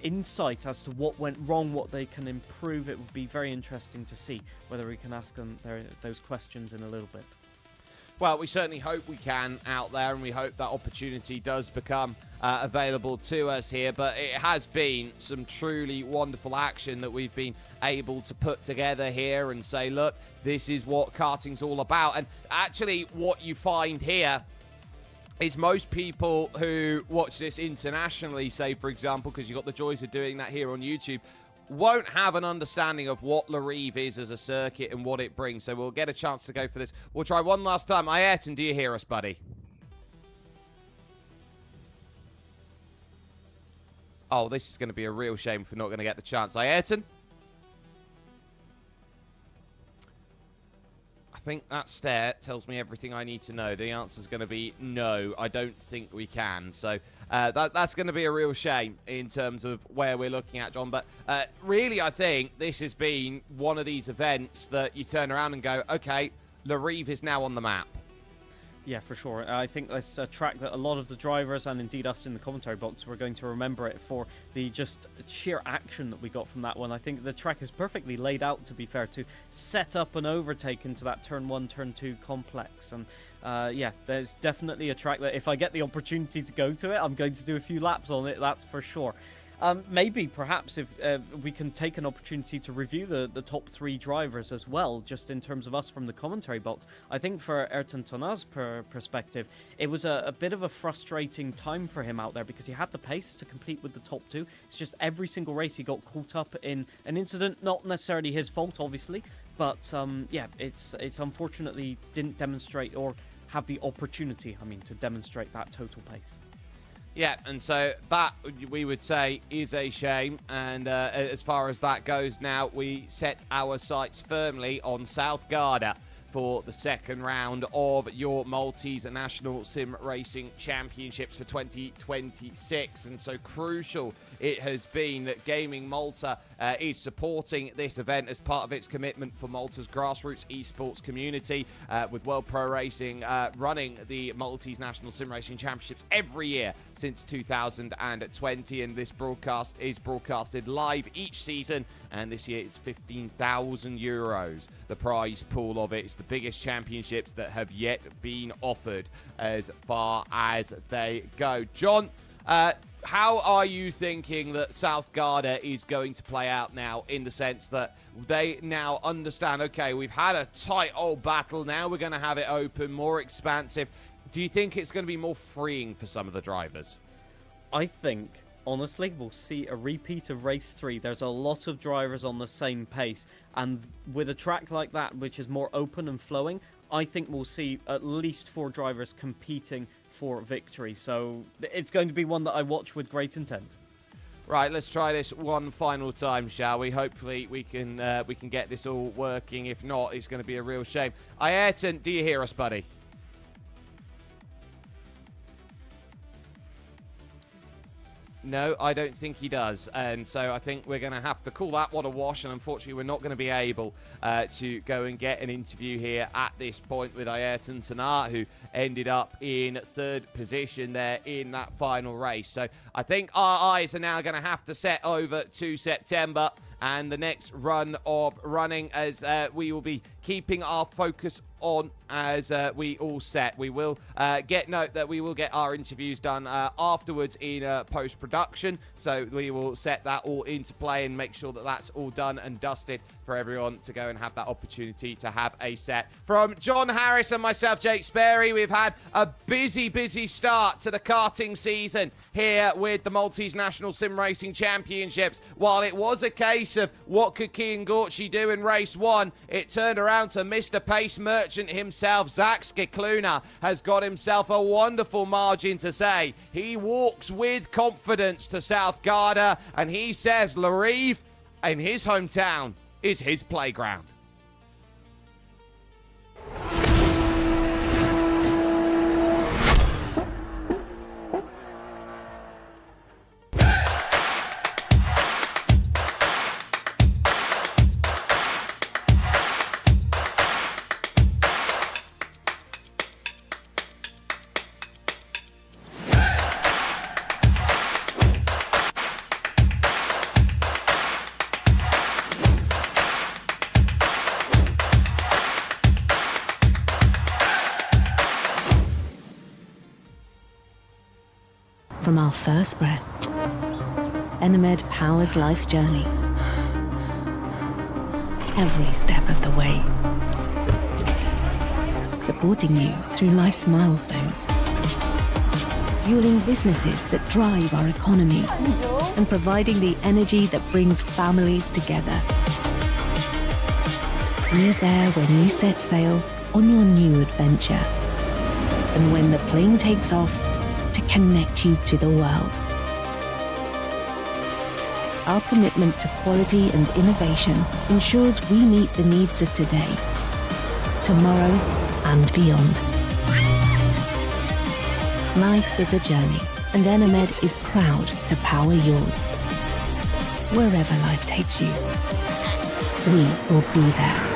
insight as to what went wrong, what they can improve. It would be very interesting to see whether we can ask them those questions in a little bit. Well, we certainly hope we can out there, and we hope that opportunity does become available to us here. But it has been some truly wonderful action that we've been able to put together here and say, look, this is what karting's all about. And actually what you find here is most people who watch this internationally, say, for example, because you've got the joys of doing that here on YouTube, won't have an understanding of what Reve is as a circuit and what it brings. So we'll get a chance to go for this. We'll try one last time. Ayrton, do you hear us, buddy? Oh, this is going to be a real shame if we're not going to get the chance. Ayrton? I think that stare tells me everything I need to know. The answer is going to be no, I don't think we can. So that's going to be a real shame in terms of where we're looking at, John. But really, I think this has been one of these events that you turn around and go, okay, Reve is now on the map. Yeah, for sure. I think that's a track that a lot of the drivers and indeed us in the commentary box were going to remember it for the just sheer action that we got from that one. I think the track is perfectly laid out, to be fair, to set up an overtake into that turn 1, turn 2 complex. And yeah, there's definitely a track that if I get the opportunity to go to it, I'm going to do a few laps on it, that's for sure. Maybe, perhaps, if we can take an opportunity to review the top 3 drivers as well, just in terms of us from the commentary box. I think for Ayrton Senna's perspective, it was a bit of a frustrating time for him out there because he had the pace to compete with the top 2. It's just every single race he got caught up in an incident, not necessarily his fault, obviously, but yeah, it's unfortunately didn't demonstrate or have the opportunity, to demonstrate that total pace. Yeah, and so that, we would say, is a shame. And as far as that goes now, we set our sights firmly on South Garda for the second round of your Maltese National Sim Racing Championships for 2026. And so crucial it has been that Gaming Malta is supporting this event as part of its commitment for Malta's grassroots esports community, with World Pro Racing running the Maltese National Sim Racing Championships every year since 2020. And this broadcast is broadcasted live each season, and this year it's €15,000. The prize pool of it is the biggest championships that have yet been offered as far as they go. John, how are you thinking that South Garda is going to play out now, in the sense that they now understand, okay, we've had a tight old battle, now we're going to have it open, more expansive. Do you think it's going to be more freeing for some of the drivers? I think, honestly, we'll see a repeat of race 3. There's a lot of drivers on the same pace, and with a track like that, which is more open and flowing, I think we'll see at least 4 drivers competing for victory. So it's going to be one that I watch with great intent. Right, let's try this one final time, shall we? Hopefully we can get this all working. If not, it's going to be a real shame. Ayrton, do you hear us, buddy? No, I don't think he does. And so I think we're going to have to call that one a wash. And unfortunately, we're not going to be able to go and get an interview here at this point with Ayrton Senna, who ended up in 3rd position there in that final race. So I think our eyes are now going to have to set over to September and the next run of running, as we will be keeping our focus on as we all set. We will get note that we will get our interviews done afterwards in post-production, so we will set that all into play and make sure that that's all done and dusted for everyone to go and have that opportunity to have a set. From John Harris and myself, Jake Sperry, we've had a busy start to the karting season here with the Maltese National Sim Racing Championships. While it was a case of what could Kian Gorchi do in race 1, it turned around to Mr. Pace Merchant himself. Zach Skikluna has got himself a wonderful margin to say. He walks with confidence to South Garda, and he says Reve in his hometown is his playground. From our first breath, Enemed powers life's journey. Every step of the way. Supporting you through life's milestones. Fueling businesses that drive our economy. And providing the energy that brings families together. We're there when you set sail on your new adventure. And when the plane takes off to connect you to the world. Our commitment to quality and innovation ensures we meet the needs of today, tomorrow, and beyond. Life is a journey, and Enemed is proud to power yours. Wherever life takes you, we will be there.